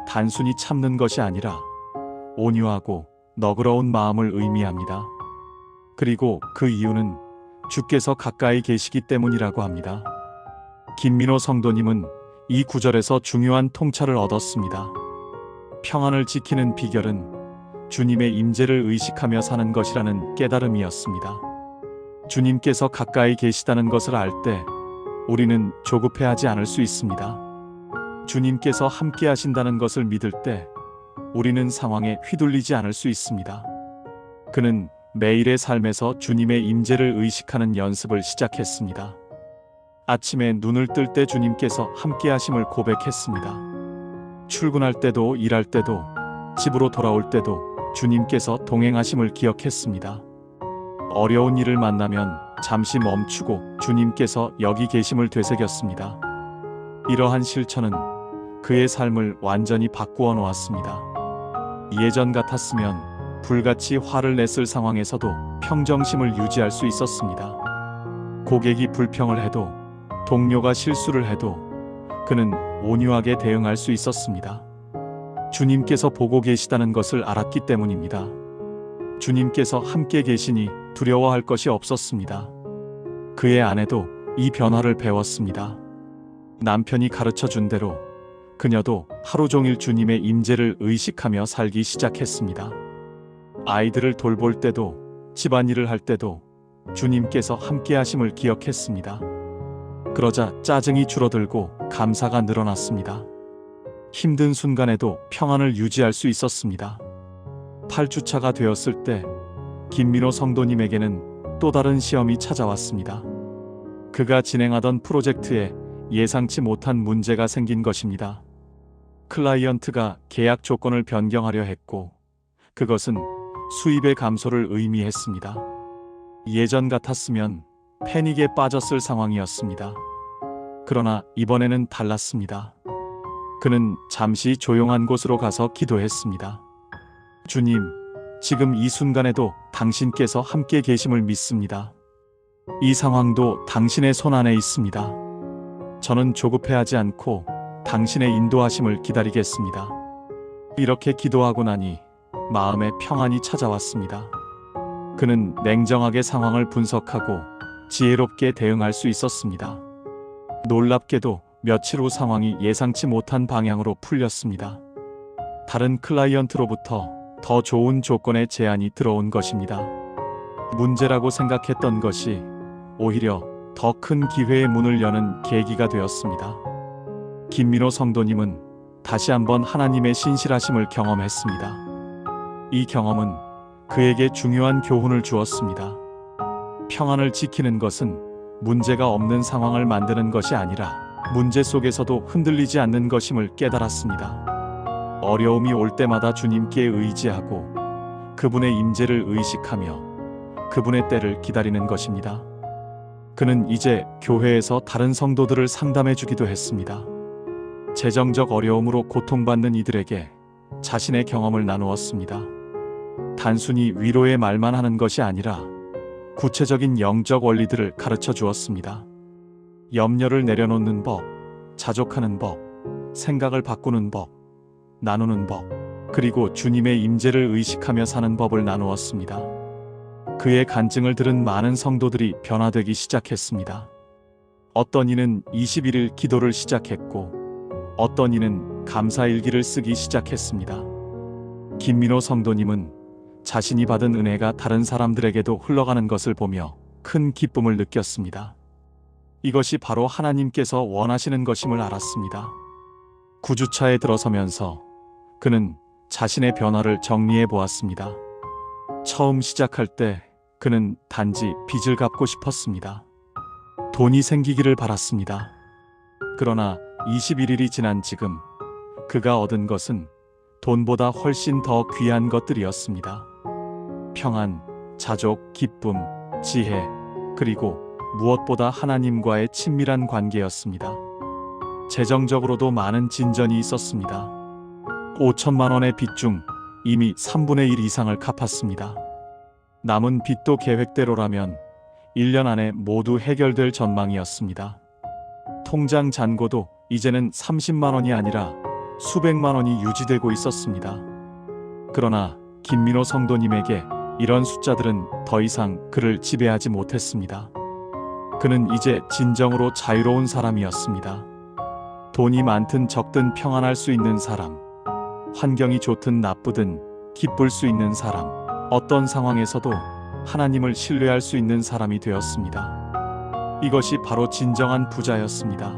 단순히 참는 것이 아니라 온유하고 너그러운 마음을 의미합니다. 그리고 그 이유는 주께서 가까이 계시기 때문이라고 합니다. 김민호 성도님은 이 구절에서 중요한 통찰을 얻었습니다. 평안을 지키는 비결은 주님의 임재를 의식하며 사는 것이라는 깨달음이었습니다. 주님께서 가까이 계시다는 것을 알 때 우리는 조급해하지 않을 수 있습니다. 주님께서 함께 하신다는 것을 믿을 때 우리는 상황에 휘둘리지 않을 수 있습니다. 그는 매일의 삶에서 주님의 임재를 의식하는 연습을 시작했습니다. 아침에 눈을 뜰 때 주님께서 함께 하심을 고백했습니다. 출근할 때도 일할 때도 집으로 돌아올 때도 주님께서 동행하심을 기억했습니다. 어려운 일을 만나면 잠시 멈추고 주님께서 여기 계심을 되새겼습니다. 이러한 실천은 그의 삶을 완전히 바꾸어 놓았습니다. 예전 같았으면 불같이 화를 냈을 상황에서도 평정심을 유지할 수 있었습니다. 고객이 불평을 해도 동료가 실수를 해도 그는 온유하게 대응할 수 있었습니다. 주님께서 보고 계시다는 것을 알았기 때문입니다. 주님께서 함께 계시니 두려워할 것이 없었습니다. 그의 아내도 이 변화를 배웠습니다. 남편이 가르쳐 준 대로 그녀도 하루 종일 주님의 임재를 의식하며 살기 시작했습니다. 아이들을 돌볼 때도 집안일을 할 때도 주님께서 함께 하심을 기억했습니다. 그러자 짜증이 줄어들고 감사가 늘어났습니다. 힘든 순간에도 평안을 유지할 수 있었습니다. 8주차가 되었을 때 김민호 성도님에게는 또 다른 시험이 찾아왔습니다. 그가 진행하던 프로젝트에 예상치 못한 문제가 생긴 것입니다. 클라이언트가 계약 조건을 변경하려 했고 그것은 수입의 감소를 의미했습니다. 예전 같았으면 패닉에 빠졌을 상황이었습니다. 그러나 이번에는 달랐습니다. 그는 잠시 조용한 곳으로 가서 기도했습니다. 주님, 지금 이 순간에도 당신께서 함께 계심을 믿습니다. 이 상황도 당신의 손 안에 있습니다. 저는 조급해하지 않고 당신의 인도하심을 기다리겠습니다. 이렇게 기도하고 나니 마음에 평안이 찾아왔습니다. 그는 냉정하게 상황을 분석하고 지혜롭게 대응할 수 있었습니다. 놀랍게도 며칠 후 상황이 예상치 못한 방향으로 풀렸습니다. 다른 클라이언트로부터 더 좋은 조건의 제안이 들어온 것입니다. 문제라고 생각했던 것이 오히려 더 큰 기회의 문을 여는 계기가 되었습니다. 김민호 성도님은 다시 한번 하나님의 신실하심을 경험했습니다. 이 경험은 그에게 중요한 교훈을 주었습니다. 평안을 지키는 것은 문제가 없는 상황을 만드는 것이 아니라 문제 속에서도 흔들리지 않는 것임을 깨달았습니다. 어려움이 올 때마다 주님께 의지하고 그분의 임재를 의식하며 그분의 때를 기다리는 것입니다. 그는 이제 교회에서 다른 성도들을 상담해 주기도 했습니다. 재정적 어려움으로 고통받는 이들에게 자신의 경험을 나누었습니다. 단순히 위로의 말만 하는 것이 아니라 구체적인 영적 원리들을 가르쳐 주었습니다. 염려를 내려놓는 법, 자족하는 법, 생각을 바꾸는 법, 나누는 법, 그리고 주님의 임재를 의식하며 사는 법을 나누었습니다. 그의 간증을 들은 많은 성도들이 변화되기 시작했습니다. 어떤 이는 21일 기도를 시작했고 어떤 이는 감사일기를 쓰기 시작했습니다. 김민호 성도님은 자신이 받은 은혜가 다른 사람들에게도 흘러가는 것을 보며 큰 기쁨을 느꼈습니다. 이것이 바로 하나님께서 원하시는 것임을 알았습니다. 9주차에 들어서면서 그는 자신의 변화를 정리해 보았습니다. 처음 시작할 때 그는 단지 빚을 갚고 싶었습니다. 돈이 생기기를 바랐습니다. 그러나 21일이 지난 지금 그가 얻은 것은 돈보다 훨씬 더 귀한 것들이었습니다. 평안, 자족, 기쁨, 지혜, 그리고 무엇보다 하나님과의 친밀한 관계였습니다. 재정적으로도 많은 진전이 있었습니다. 5천만 원의 빚 중 이미 3분의 1 이상을 갚았습니다. 남은 빚도 계획대로라면 1년 안에 모두 해결될 전망이었습니다. 통장 잔고도 이제는 30만 원이 아니라 수백만 원이 유지되고 있었습니다. 그러나 김민호 성도님에게 이런 숫자들은 더 이상 그를 지배하지 못했습니다. 그는 이제 진정으로 자유로운 사람이었습니다. 돈이 많든 적든 평안할 수 있는 사람, 환경이 좋든 나쁘든 기쁠 수 있는 사람, 어떤 상황에서도 하나님을 신뢰할 수 있는 사람이 되었습니다. 이것이 바로 진정한 부자였습니다.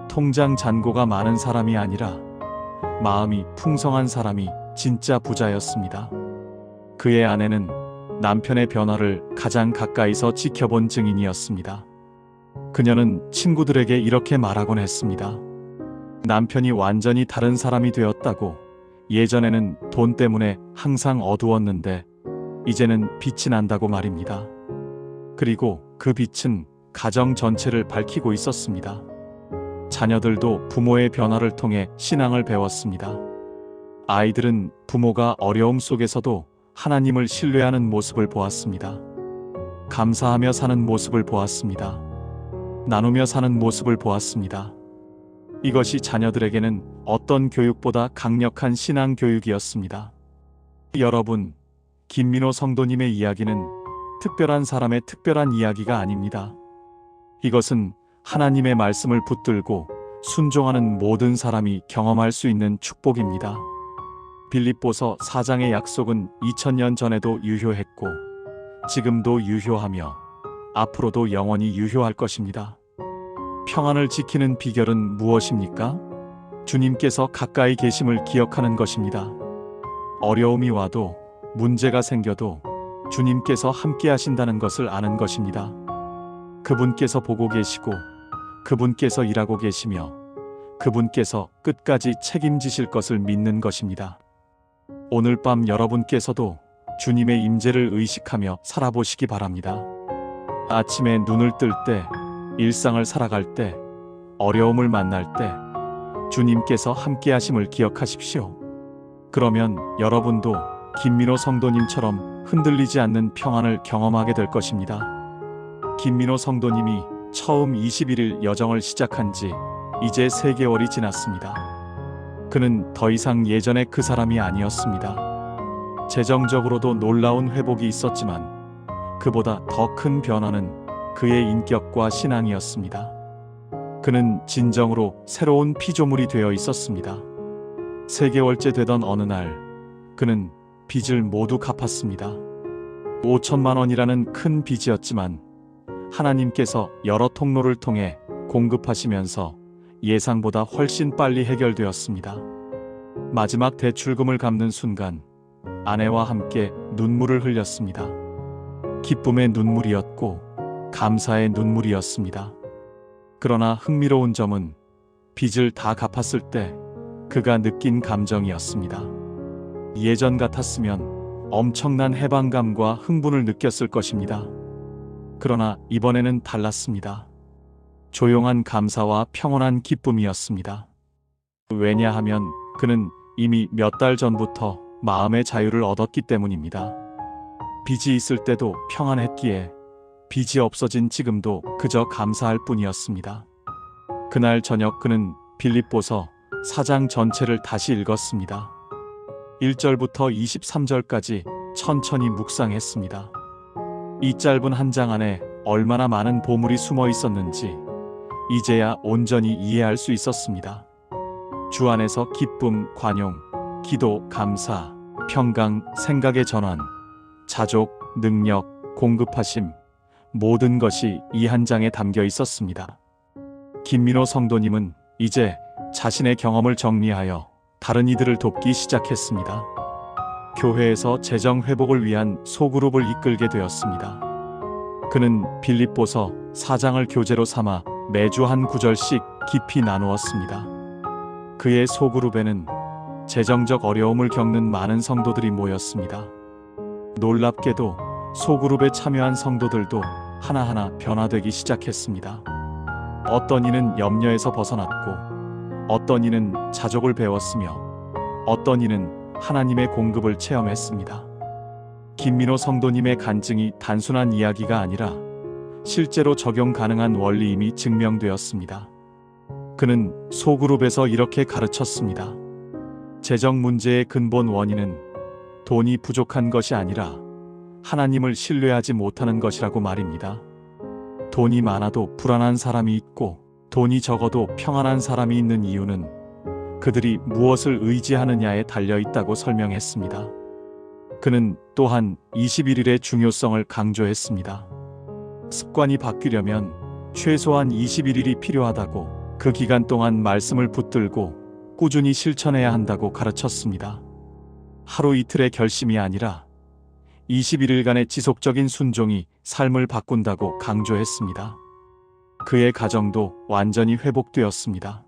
통장 잔고가 많은 사람이 아니라 마음이 풍성한 사람이 진짜 부자였습니다. 그의 아내는 남편의 변화를 가장 가까이서 지켜본 증인이었습니다. 그녀는 친구들에게 이렇게 말하곤 했습니다. 남편이 완전히 다른 사람이 되었다고. 예전에는 돈 때문에 항상 어두웠는데 이제는 빛이 난다고 말입니다. 그리고 그 빛은 가정 전체를 밝히고 있었습니다. 자녀들도 부모의 변화를 통해 신앙을 배웠습니다. 아이들은 부모가 어려움 속에서도 하나님을 신뢰하는 모습을 보았습니다. 감사하며 사는 모습을 보았습니다. 나누며 사는 모습을 보았습니다. 이것이 자녀들에게는 어떤 교육보다 강력한 신앙 교육이었습니다. 여러분, 김민호 성도님의 이야기는 특별한 사람의 특별한 이야기가 아닙니다. 이것은 하나님의 말씀을 붙들고 순종하는 모든 사람이 경험할 수 있는 축복입니다. 빌립보서 4장의 약속은 2000년 전에도 유효했고 지금도 유효하며 앞으로도 영원히 유효할 것입니다. 평안을 지키는 비결은 무엇입니까? 주님께서 가까이 계심을 기억하는 것입니다. 어려움이 와도 문제가 생겨도 주님께서 함께 하신다는 것을 아는 것입니다. 그분께서 보고 계시고 그분께서 일하고 계시며 그분께서 끝까지 책임지실 것을 믿는 것입니다. 오늘 밤 여러분께서도 주님의 임재를 의식하며 살아보시기 바랍니다. 아침에 눈을 뜰 때, 일상을 살아갈 때, 어려움을 만날 때 주님께서 함께 하심을 기억하십시오. 그러면 여러분도 김민호 성도님처럼 흔들리지 않는 평안을 경험하게 될 것입니다. 김민호 성도님이 처음 21일 여정을 시작한 지 이제 3개월이 지났습니다. 그는 더 이상 예전의 그 사람이 아니었습니다. 재정적으로도 놀라운 회복이 있었지만 그보다 더 큰 변화는 그의 인격과 신앙이었습니다. 그는 진정으로 새로운 피조물이 되어 있었습니다. 4개월째 되던 어느 날 그는 빚을 모두 갚았습니다. 5천만 원이라는 큰 빚이었지만 하나님께서 여러 통로를 통해 공급하시면서 예상보다 훨씬 빨리 해결되었습니다. 마지막 대출금을 갚는 순간 아내와 함께 눈물을 흘렸습니다. 기쁨의 눈물이었고 감사의 눈물이었습니다. 그러나 흥미로운 점은 빚을 다 갚았을 때 그가 느낀 감정이었습니다. 예전 같았으면 엄청난 해방감과 흥분을 느꼈을 것입니다. 그러나 이번에는 달랐습니다. 조용한 감사와 평온한 기쁨이었습니다. 왜냐하면 그는 이미 몇 달 전부터 마음의 자유를 얻었기 때문입니다. 빚이 있을 때도 평안했기에 빚이 없어진 지금도 그저 감사할 뿐이었습니다. 그날 저녁 그는 빌립보서 4장 전체를 다시 읽었습니다. 1절부터 23절까지 천천히 묵상했습니다. 이 짧은 한 장 안에 얼마나 많은 보물이 숨어 있었는지 이제야 온전히 이해할 수 있었습니다. 주 안에서 기쁨, 관용, 기도, 감사, 평강, 생각의 전환, 자족, 능력, 공급하심, 모든 것이 이 한 장에 담겨 있었습니다. 김민호 성도님은 이제 자신의 경험을 정리하여 다른 이들을 돕기 시작했습니다. 교회에서 재정 회복을 위한 소그룹을 이끌게 되었습니다. 그는 빌립보서 4장을 교재로 삼아 매주 한 구절씩 깊이 나누었습니다. 그의 소그룹에는 재정적 어려움을 겪는 많은 성도들이 모였습니다. 놀랍게도 소그룹에 참여한 성도들도 하나하나 변화되기 시작했습니다. 어떤 이는 염려에서 벗어났고 어떤 이는 자족을 배웠으며 어떤 이는 하나님의 공급을 체험했습니다. 김민호 성도님의 간증이 단순한 이야기가 아니라 실제로 적용 가능한 원리임이 증명되었습니다. 그는 소그룹에서 이렇게 가르쳤습니다. 재정 문제의 근본 원인은 돈이 부족한 것이 아니라 하나님을 신뢰하지 못하는 것이라고 말입니다. 돈이 많아도 불안한 사람이 있고 돈이 적어도 평안한 사람이 있는 이유는 그들이 무엇을 의지하느냐에 달려 있다고 설명했습니다. 그는 또한 21일의 중요성을 강조했습니다. 습관이 바뀌려면 최소한 21일이 필요하다고, 그 기간 동안 말씀을 붙들고 꾸준히 실천해야 한다고 가르쳤습니다. 하루 이틀의 결심이 아니라 21일간의 지속적인 순종이 삶을 바꾼다고 강조했습니다. 그의 가정도 완전히 회복되었습니다.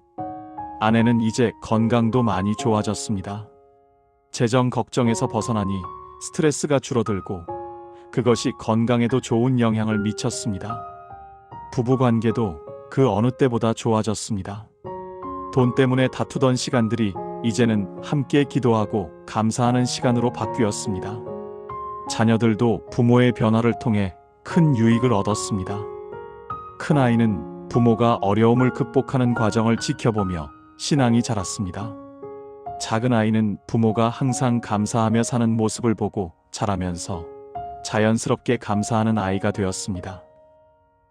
아내는 이제 건강도 많이 좋아졌습니다. 재정 걱정에서 벗어나니 스트레스가 줄어들고 그것이 건강에도 좋은 영향을 미쳤습니다. 부부 관계도 그 어느 때보다 좋아졌습니다. 돈 때문에 다투던 시간들이 이제는 함께 기도하고 감사하는 시간으로 바뀌었습니다. 자녀들도 부모의 변화를 통해 큰 유익을 얻었습니다. 큰아이는 부모가 어려움을 극복하는 과정을 지켜보며 신앙이 자랐습니다. 작은아이는 부모가 항상 감사하며 사는 모습을 보고 자라면서 자연스럽게 감사하는 아이가 되었습니다.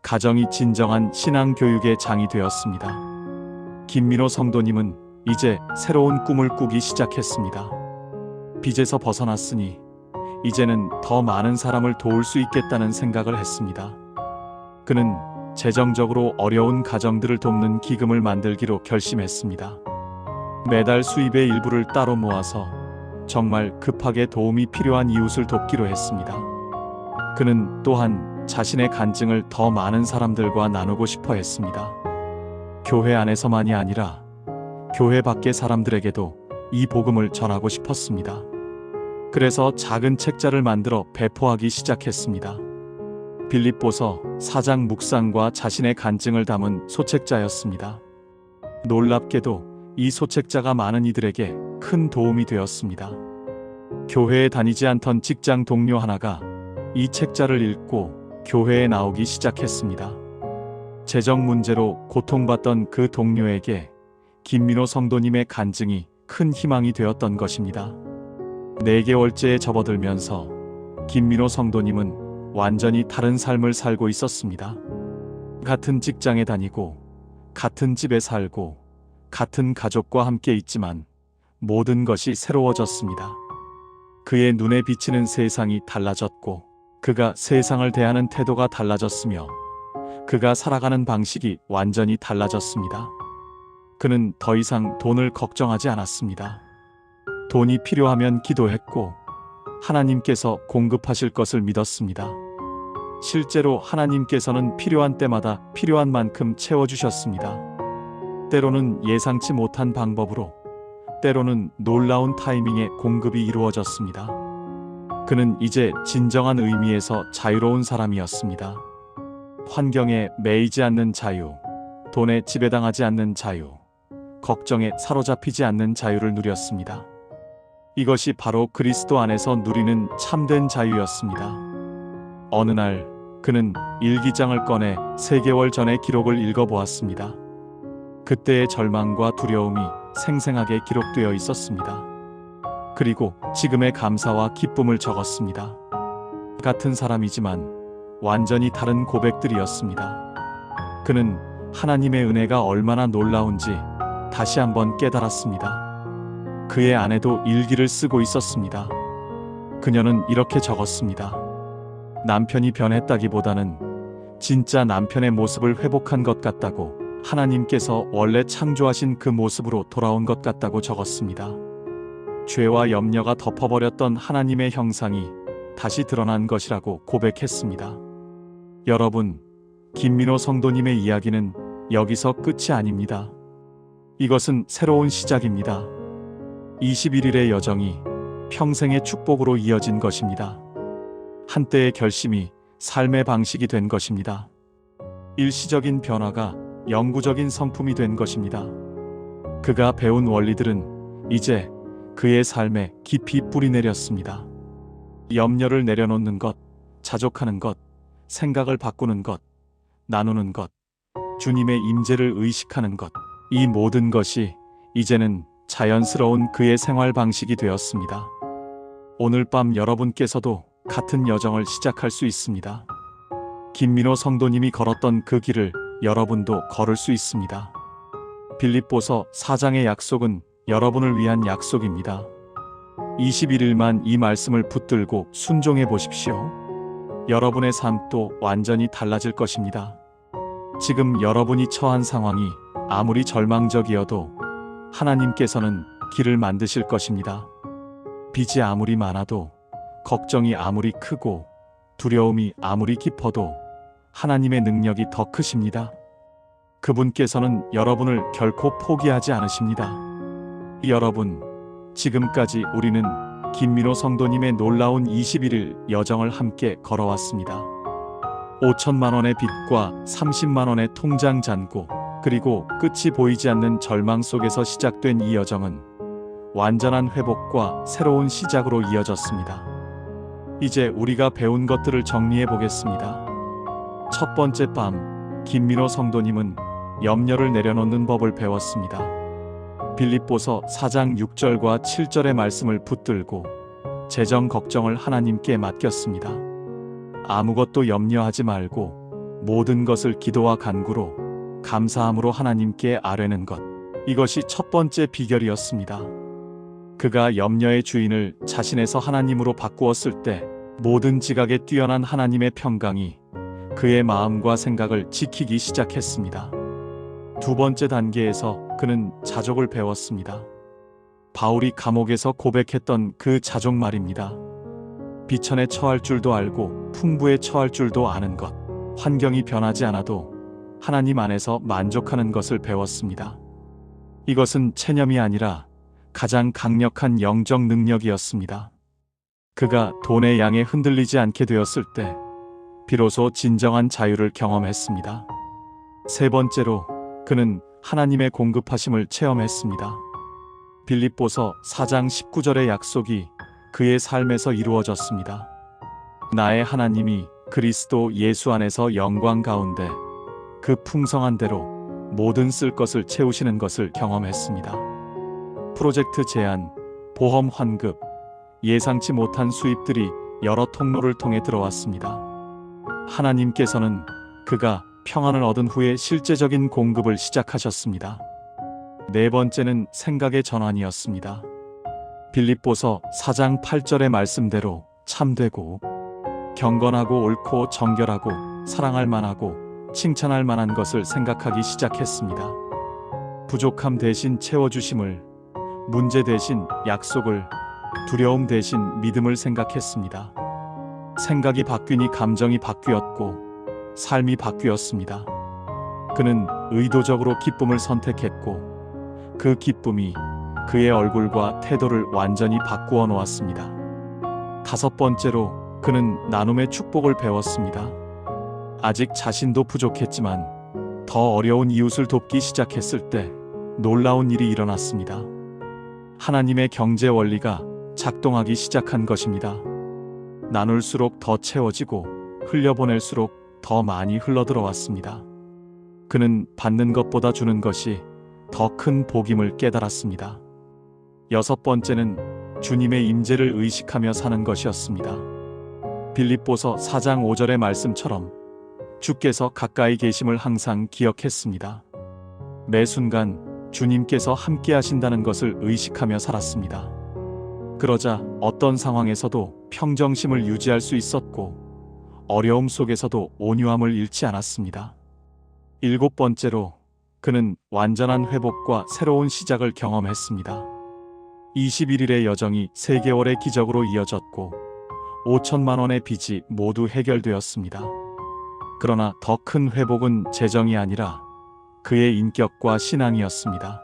가정이 진정한 신앙 교육의 장이 되었습니다. 김민호 성도님은 이제 새로운 꿈을 꾸기 시작했습니다. 빚에서 벗어났으니 이제는 더 많은 사람을 도울 수 있겠다는 생각을 했습니다. 그는 재정적으로 어려운 가정들을 돕는 기금을 만들기로 결심했습니다. 매달 수입의 일부를 따로 모아서 정말 급하게 도움이 필요한 이웃을 돕기로 했습니다. 그는 또한 자신의 간증을 더 많은 사람들과 나누고 싶어 했습니다. 교회 안에서만이 아니라 교회 밖의 사람들에게도 이 복음을 전하고 싶었습니다. 그래서 작은 책자를 만들어 배포하기 시작했습니다. 빌립보서 4장 묵상과 자신의 간증을 담은 소책자였습니다. 놀랍게도 이 소책자가 많은 이들에게 큰 도움이 되었습니다. 교회에 다니지 않던 직장 동료 하나가 이 책자를 읽고 교회에 나오기 시작했습니다. 재정 문제로 고통받던 그 동료에게 김민호 성도님의 간증이 큰 희망이 되었던 것입니다. 4개월째에 접어들면서 김민호 성도님은 완전히 다른 삶을 살고 있었습니다. 같은 직장에 다니고 같은 집에 살고 같은 가족과 함께 있지만 모든 것이 새로워졌습니다. 그의 눈에 비치는 세상이 달라졌고 그가 세상을 대하는 태도가 달라졌으며 그가 살아가는 방식이 완전히 달라졌습니다. 그는 더 이상 돈을 걱정하지 않았습니다. 돈이 필요하면 기도했고 하나님께서 공급하실 것을 믿었습니다. 실제로 하나님께서는 필요한 때마다 필요한 만큼 채워주셨습니다. 때로는 예상치 못한 방법으로, 때로는 놀라운 타이밍에 공급이 이루어졌습니다. 그는 이제 진정한 의미에서 자유로운 사람이었습니다. 환경에 매이지 않는 자유, 돈에 지배당하지 않는 자유, 걱정에 사로잡히지 않는 자유를 누렸습니다. 이것이 바로 그리스도 안에서 누리는 참된 자유였습니다. 어느 날 그는 일기장을 꺼내 3개월 전의 기록을 읽어보았습니다. 그때의 절망과 두려움이 생생하게 기록되어 있었습니다. 그리고 지금의 감사와 기쁨을 적었습니다. 같은 사람이지만 완전히 다른 고백들이었습니다. 그는 하나님의 은혜가 얼마나 놀라운지 다시 한번 깨달았습니다. 그의 아내도 일기를 쓰고 있었습니다. 그녀는 이렇게 적었습니다. 남편이 변했다기보다는 진짜 남편의 모습을 회복한 것 같다고, 하나님께서 원래 창조하신 그 모습으로 돌아온 것 같다고 적었습니다. 죄와 염려가 덮어버렸던 하나님의 형상이 다시 드러난 것이라고 고백했습니다. 여러분, 김민호 성도님의 이야기는 여기서 끝이 아닙니다. 이것은 새로운 시작입니다. 21일의 여정이 평생의 축복으로 이어진 것입니다. 한때의 결심이 삶의 방식이 된 것입니다. 일시적인 변화가 영구적인 성품이 된 것입니다. 그가 배운 원리들은 이제 그의 삶에 깊이 뿌리내렸습니다. 염려를 내려놓는 것, 자족하는 것, 생각을 바꾸는 것, 나누는 것, 주님의 임재를 의식하는 것, 이 모든 것이 이제는 자연스러운 그의 생활 방식이 되었습니다. 오늘 밤 여러분께서도 같은 여정을 시작할 수 있습니다. 김민호 성도님이 걸었던 그 길을 여러분도 걸을 수 있습니다. 빌립보서 4장의 약속은 여러분을 위한 약속입니다. 21일만 이 말씀을 붙들고 순종해 보십시오. 여러분의 삶도 완전히 달라질 것입니다. 지금 여러분이 처한 상황이 아무리 절망적이어도 하나님께서는 길을 만드실 것입니다. 빚이 아무리 많아도, 걱정이 아무리 크고, 두려움이 아무리 깊어도 하나님의 능력이 더 크십니다. 그분께서는 여러분을 결코 포기하지 않으십니다. 여러분, 지금까지 우리는 김민호 성도님의 놀라운 21일 여정을 함께 걸어왔습니다. 5천만 원의 빚과 30만 원의 통장 잔고, 그리고 끝이 보이지 않는 절망 속에서 시작된 이 여정은 완전한 회복과 새로운 시작으로 이어졌습니다. 이제 우리가 배운 것들을 정리해 보겠습니다. 첫 번째 밤, 김민호 성도님은 염려를 내려놓는 법을 배웠습니다. 빌립보서 4장 6절과 7절의 말씀을 붙들고 재정 걱정을 하나님께 맡겼습니다. 아무것도 염려하지 말고 모든 것을 기도와 간구로 감사함으로 하나님께 아뢰는 것, 이것이 첫 번째 비결이었습니다. 그가 염려의 주인을 자신에서 하나님으로 바꾸었을 때 모든 지각에 뛰어난 하나님의 평강이 그의 마음과 생각을 지키기 시작했습니다. 두 번째 단계에서 그는 자족을 배웠습니다. 바울이 감옥에서 고백했던 그 자족 말입니다. 비천에 처할 줄도 알고 풍부에 처할 줄도 아는 것, 환경이 변하지 않아도 하나님 안에서 만족하는 것을 배웠습니다. 이것은 체념이 아니라 가장 강력한 영적 능력이었습니다. 그가 돈의 양에 흔들리지 않게 되었을 때 비로소 진정한 자유를 경험했습니다. 세 번째로 그는 하나님의 공급하심을 체험했습니다. 빌립보서 4장 19절의 약속이 그의 삶에서 이루어졌습니다. 나의 하나님이 그리스도 예수 안에서 영광 가운데 그 풍성한 대로 모든 쓸 것을 채우시는 것을 경험했습니다. 프로젝트 제안, 보험 환급, 예상치 못한 수입들이 여러 통로를 통해 들어왔습니다. 하나님께서는 그가 평안을 얻은 후에 실제적인 공급을 시작하셨습니다. 네 번째는 생각의 전환이었습니다. 빌립보서 4장 8절의 말씀대로 참되고 경건하고 옳고 정결하고 사랑할 만하고 칭찬할 만한 것을 생각하기 시작했습니다. 부족함 대신 채워주심을, 문제 대신 약속을, 두려움 대신 믿음을 생각했습니다. 생각이 바뀌니 감정이 바뀌었고 삶이 바뀌었습니다. 그는 의도적으로 기쁨을 선택했고 그 기쁨이 그의 얼굴과 태도를 완전히 바꾸어 놓았습니다. 다섯 번째로 그는 나눔의 축복을 배웠습니다. 아직 자신도 부족했지만 더 어려운 이웃을 돕기 시작했을 때 놀라운 일이 일어났습니다. 하나님의 경제 원리가 작동하기 시작한 것입니다. 나눌수록 더 채워지고 흘려보낼수록 더 많이 흘러들어왔습니다. 그는 받는 것보다 주는 것이 더 큰 복임을 깨달았습니다. 여섯 번째는 주님의 임재를 의식하며 사는 것이었습니다. 빌립보서 4장 5절의 말씀처럼 주께서 가까이 계심을 항상 기억했습니다. 매 순간 주님께서 함께 하신다는 것을 의식하며 살았습니다. 그러자 어떤 상황에서도 평정심을 유지할 수 있었고 어려움 속에서도 온유함을 잃지 않았습니다. 일곱 번째로 그는 완전한 회복과 새로운 시작을 경험했습니다. 21일의 여정이 3개월의 기적으로 이어졌고 5천만 원의 빚이 모두 해결되었습니다. 그러나 더 큰 회복은 재정이 아니라 그의 인격과 신앙이었습니다.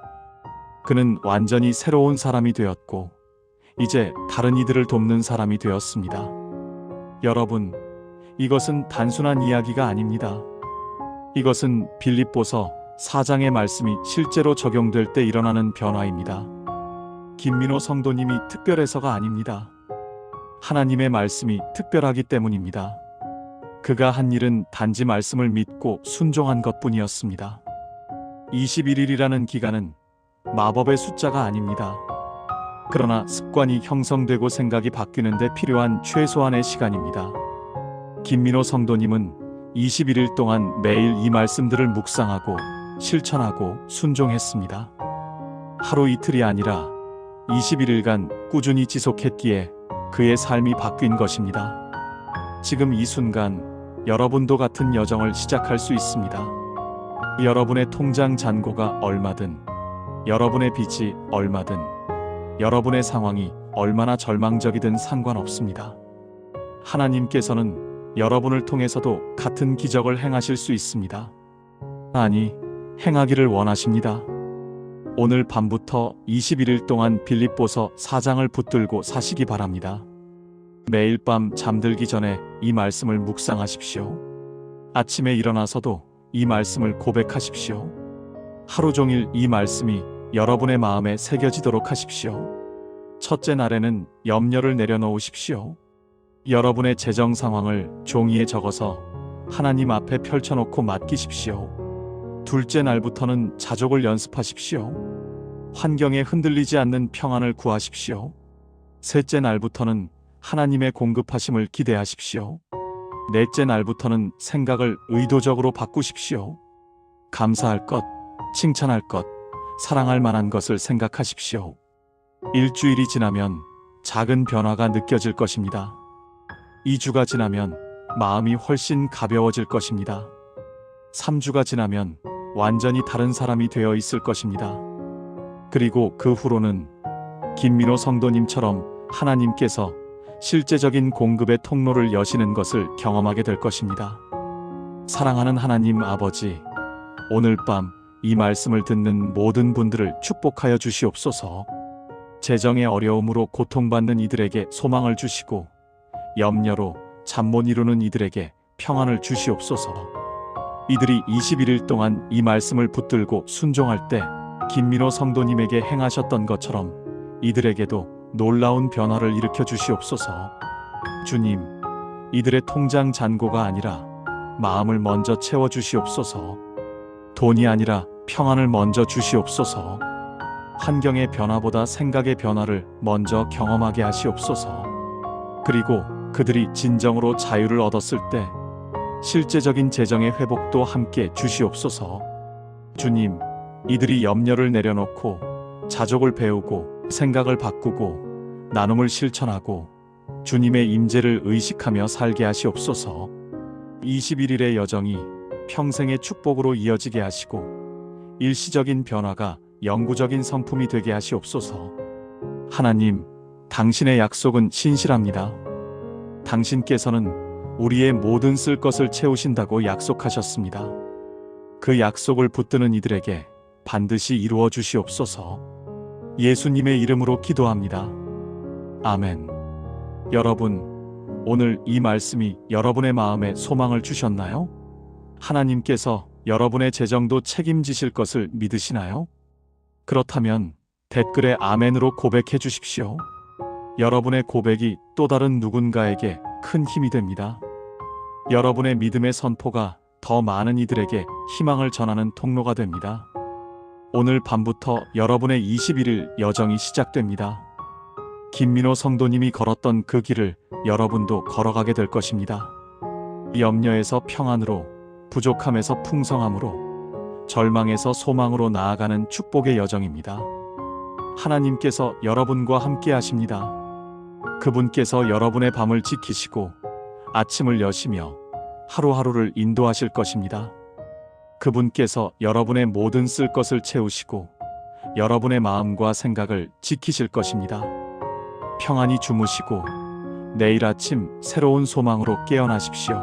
그는 완전히 새로운 사람이 되었고 이제 다른 이들을 돕는 사람이 되었습니다. 여러분, 이것은 단순한 이야기가 아닙니다. 이것은 빌립보서 4장의 말씀이 실제로 적용될 때 일어나는 변화입니다. 김민호 성도님이 특별해서가 아닙니다. 하나님의 말씀이 특별하기 때문입니다. 그가 한 일은 단지 말씀을 믿고 순종한 것뿐이었습니다. 21일이라는 기간은 마법의 숫자가 아닙니다. 그러나 습관이 형성되고 생각이 바뀌는 데 필요한 최소한의 시간입니다. 김민호 성도님은 21일 동안 매일 이 말씀들을 묵상하고 실천하고 순종했습니다. 하루 이틀이 아니라 21일간 꾸준히 지속했기에 그의 삶이 바뀐 것입니다. 지금 이 순간 여러분도 같은 여정을 시작할 수 있습니다. 여러분의 통장 잔고가 얼마든, 여러분의 빚이 얼마든, 여러분의 상황이 얼마나 절망적이든 상관없습니다. 하나님께서는 여러분을 통해서도 같은 기적을 행하실 수 있습니다. 아니, 행하기를 원하십니다. 오늘 밤부터 21일 동안 빌립보서 4장을 붙들고 사시기 바랍니다. 매일 밤 잠들기 전에 이 말씀을 묵상하십시오. 아침에 일어나서도 이 말씀을 고백하십시오. 하루 종일 이 말씀이 여러분의 마음에 새겨지도록 하십시오. 첫째 날에는 염려를 내려놓으십시오. 여러분의 재정 상황을 종이에 적어서 하나님 앞에 펼쳐놓고 맡기십시오. 둘째 날부터는 자족을 연습하십시오. 환경에 흔들리지 않는 평안을 구하십시오. 셋째 날부터는 하나님의 공급하심을 기대하십시오. 넷째 날부터는 생각을 의도적으로 바꾸십시오. 감사할 것, 칭찬할 것, 사랑할 만한 것을 생각하십시오. 일주일이 지나면 작은 변화가 느껴질 것입니다. 2주가 지나면 마음이 훨씬 가벼워질 것입니다. 3주가 지나면 완전히 다른 사람이 되어 있을 것입니다. 그리고 그 후로는 김민호 성도님처럼 하나님께서 실제적인 공급의 통로를 여시는 것을 경험하게 될 것입니다. 사랑하는 하나님 아버지, 오늘 밤 이 말씀을 듣는 모든 분들을 축복하여 주시옵소서. 재정의 어려움으로 고통받는 이들에게 소망을 주시고 염려로 잠 못 이루는 이들에게 평안을 주시옵소서. 이들이 21일 동안 이 말씀을 붙들고 순종할 때 김민호 성도님에게 행하셨던 것처럼 이들에게도 놀라운 변화를 일으켜 주시옵소서. 주님, 이들의 통장 잔고가 아니라 마음을 먼저 채워 주시옵소서. 돈이 아니라 평안을 먼저 주시옵소서. 환경의 변화보다 생각의 변화를 먼저 경험하게 하시옵소서. 그리고 그들이 진정으로 자유를 얻었을 때 실제적인 재정의 회복도 함께 주시옵소서. 주님, 이들이 염려를 내려놓고 자족을 배우고 생각을 바꾸고 나눔을 실천하고 주님의 임재를 의식하며 살게 하시옵소서. 21일의 여정이 평생의 축복으로 이어지게 하시고 일시적인 변화가 영구적인 성품이 되게 하시옵소서. 하나님, 당신의 약속은 신실합니다. 당신께서는 우리의 모든 쓸 것을 채우신다고 약속하셨습니다. 그 약속을 붙드는 이들에게 반드시 이루어 주시옵소서. 예수님의 이름으로 기도합니다. 아멘. 여러분, 오늘 이 말씀이 여러분의 마음에 소망을 주셨나요? 하나님께서 여러분의 재정도 책임지실 것을 믿으시나요? 그렇다면 댓글에 아멘으로 고백해 주십시오. 여러분의 고백이 또 다른 누군가에게 큰 힘이 됩니다. 여러분의 믿음의 선포가 더 많은 이들에게 희망을 전하는 통로가 됩니다. 오늘 밤부터 여러분의 21일 여정이 시작됩니다. 김민호 성도님이 걸었던 그 길을 여러분도 걸어가게 될 것입니다. 염려에서 평안으로, 부족함에서 풍성함으로, 절망에서 소망으로 나아가는 축복의 여정입니다. 하나님께서 여러분과 함께 하십니다. 그분께서 여러분의 밤을 지키시고 아침을 여시며 하루하루를 인도하실 것입니다. 그분께서 여러분의 모든 쓸 것을 채우시고 여러분의 마음과 생각을 지키실 것입니다. 평안히 주무시고 내일 아침 새로운 소망으로 깨어나십시오.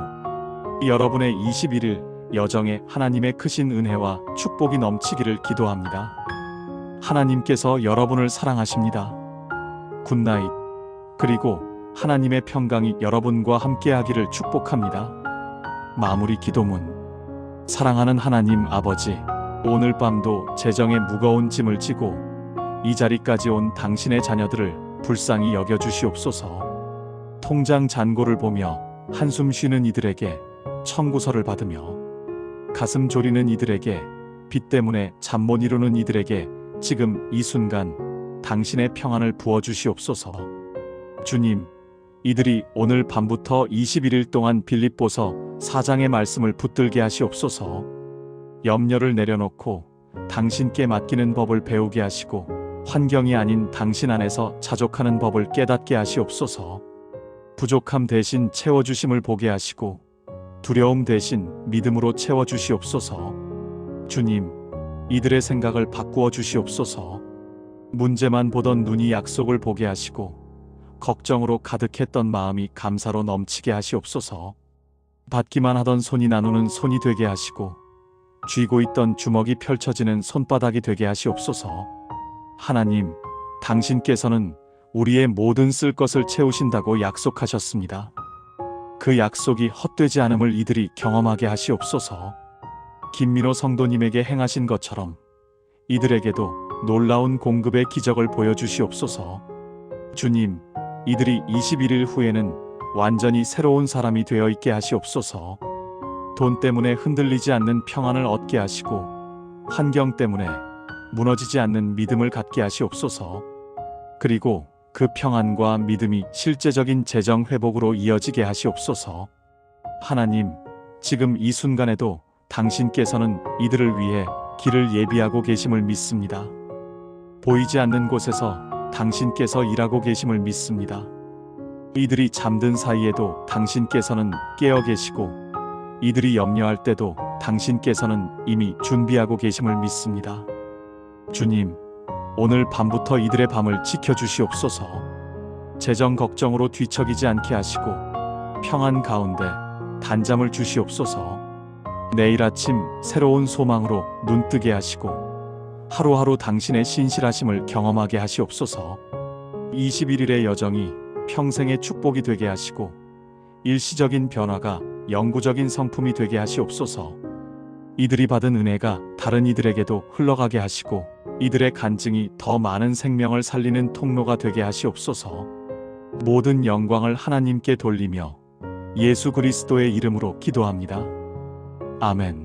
여러분의 21일 여정에 하나님의 크신 은혜와 축복이 넘치기를 기도합니다. 하나님께서 여러분을 사랑하십니다. 굿나잇. 그리고 하나님의 평강이 여러분과 함께하기를 축복합니다. 마무리 기도문. 사랑하는 하나님 아버지, 오늘 밤도 재정의 무거운 짐을 지고 이 자리까지 온 당신의 자녀들을 불쌍히 여겨주시옵소서. 통장 잔고를 보며 한숨 쉬는 이들에게 청구서를 받으며 가슴 졸이는 이들에게, 빚 때문에 잠 못 이루는 이들에게 지금 이 순간 당신의 평안을 부어주시옵소서. 주님, 이들이 오늘 밤부터 21일 동안 빌립보서 4장의 말씀을 붙들게 하시옵소서. 염려를 내려놓고 당신께 맡기는 법을 배우게 하시고 환경이 아닌 당신 안에서 자족하는 법을 깨닫게 하시옵소서. 부족함 대신 채워주심을 보게 하시고 두려움 대신 믿음으로 채워주시옵소서. 주님, 이들의 생각을 바꾸어 주시옵소서. 문제만 보던 눈이 약속을 보게 하시고 걱정으로 가득했던 마음이 감사로 넘치게 하시옵소서. 받기만 하던 손이 나누는 손이 되게 하시고 쥐고 있던 주먹이 펼쳐지는 손바닥이 되게 하시옵소서. 하나님, 당신께서는 우리의 모든 쓸 것을 채우신다고 약속하셨습니다. 그 약속이 헛되지 않음을 이들이 경험하게 하시옵소서. 김민호 성도님에게 행하신 것처럼 이들에게도 놀라운 공급의 기적을 보여주시옵소서. 주님, 이들이 21일 후에는 완전히 새로운 사람이 되어 있게 하시옵소서. 돈 때문에 흔들리지 않는 평안을 얻게 하시고 환경 때문에 무너지지 않는 믿음을 갖게 하시옵소서. 그리고 그 평안과 믿음이 실제적인 재정 회복으로 이어지게 하시옵소서. 하나님, 지금 이 순간에도 당신께서는 이들을 위해 길을 예비하고 계심을 믿습니다. 보이지 않는 곳에서 당신께서 일하고 계심을 믿습니다. 이들이 잠든 사이에도 당신께서는 깨어 계시고 이들이 염려할 때도 당신께서는 이미 준비하고 계심을 믿습니다. 주님, 오늘 밤부터 이들의 밤을 지켜주시옵소서. 재정 걱정으로 뒤척이지 않게 하시고 평안 가운데 단잠을 주시옵소서. 내일 아침 새로운 소망으로 눈뜨게 하시고 하루하루 당신의 신실하심을 경험하게 하시옵소서. 21일의 여정이 평생의 축복이 되게 하시고 일시적인 변화가 영구적인 성품이 되게 하시옵소서. 이들이 받은 은혜가 다른 이들에게도 흘러가게 하시고 이들의 간증이 더 많은 생명을 살리는 통로가 되게 하시옵소서. 모든 영광을 하나님께 돌리며 예수 그리스도의 이름으로 기도합니다. 아멘.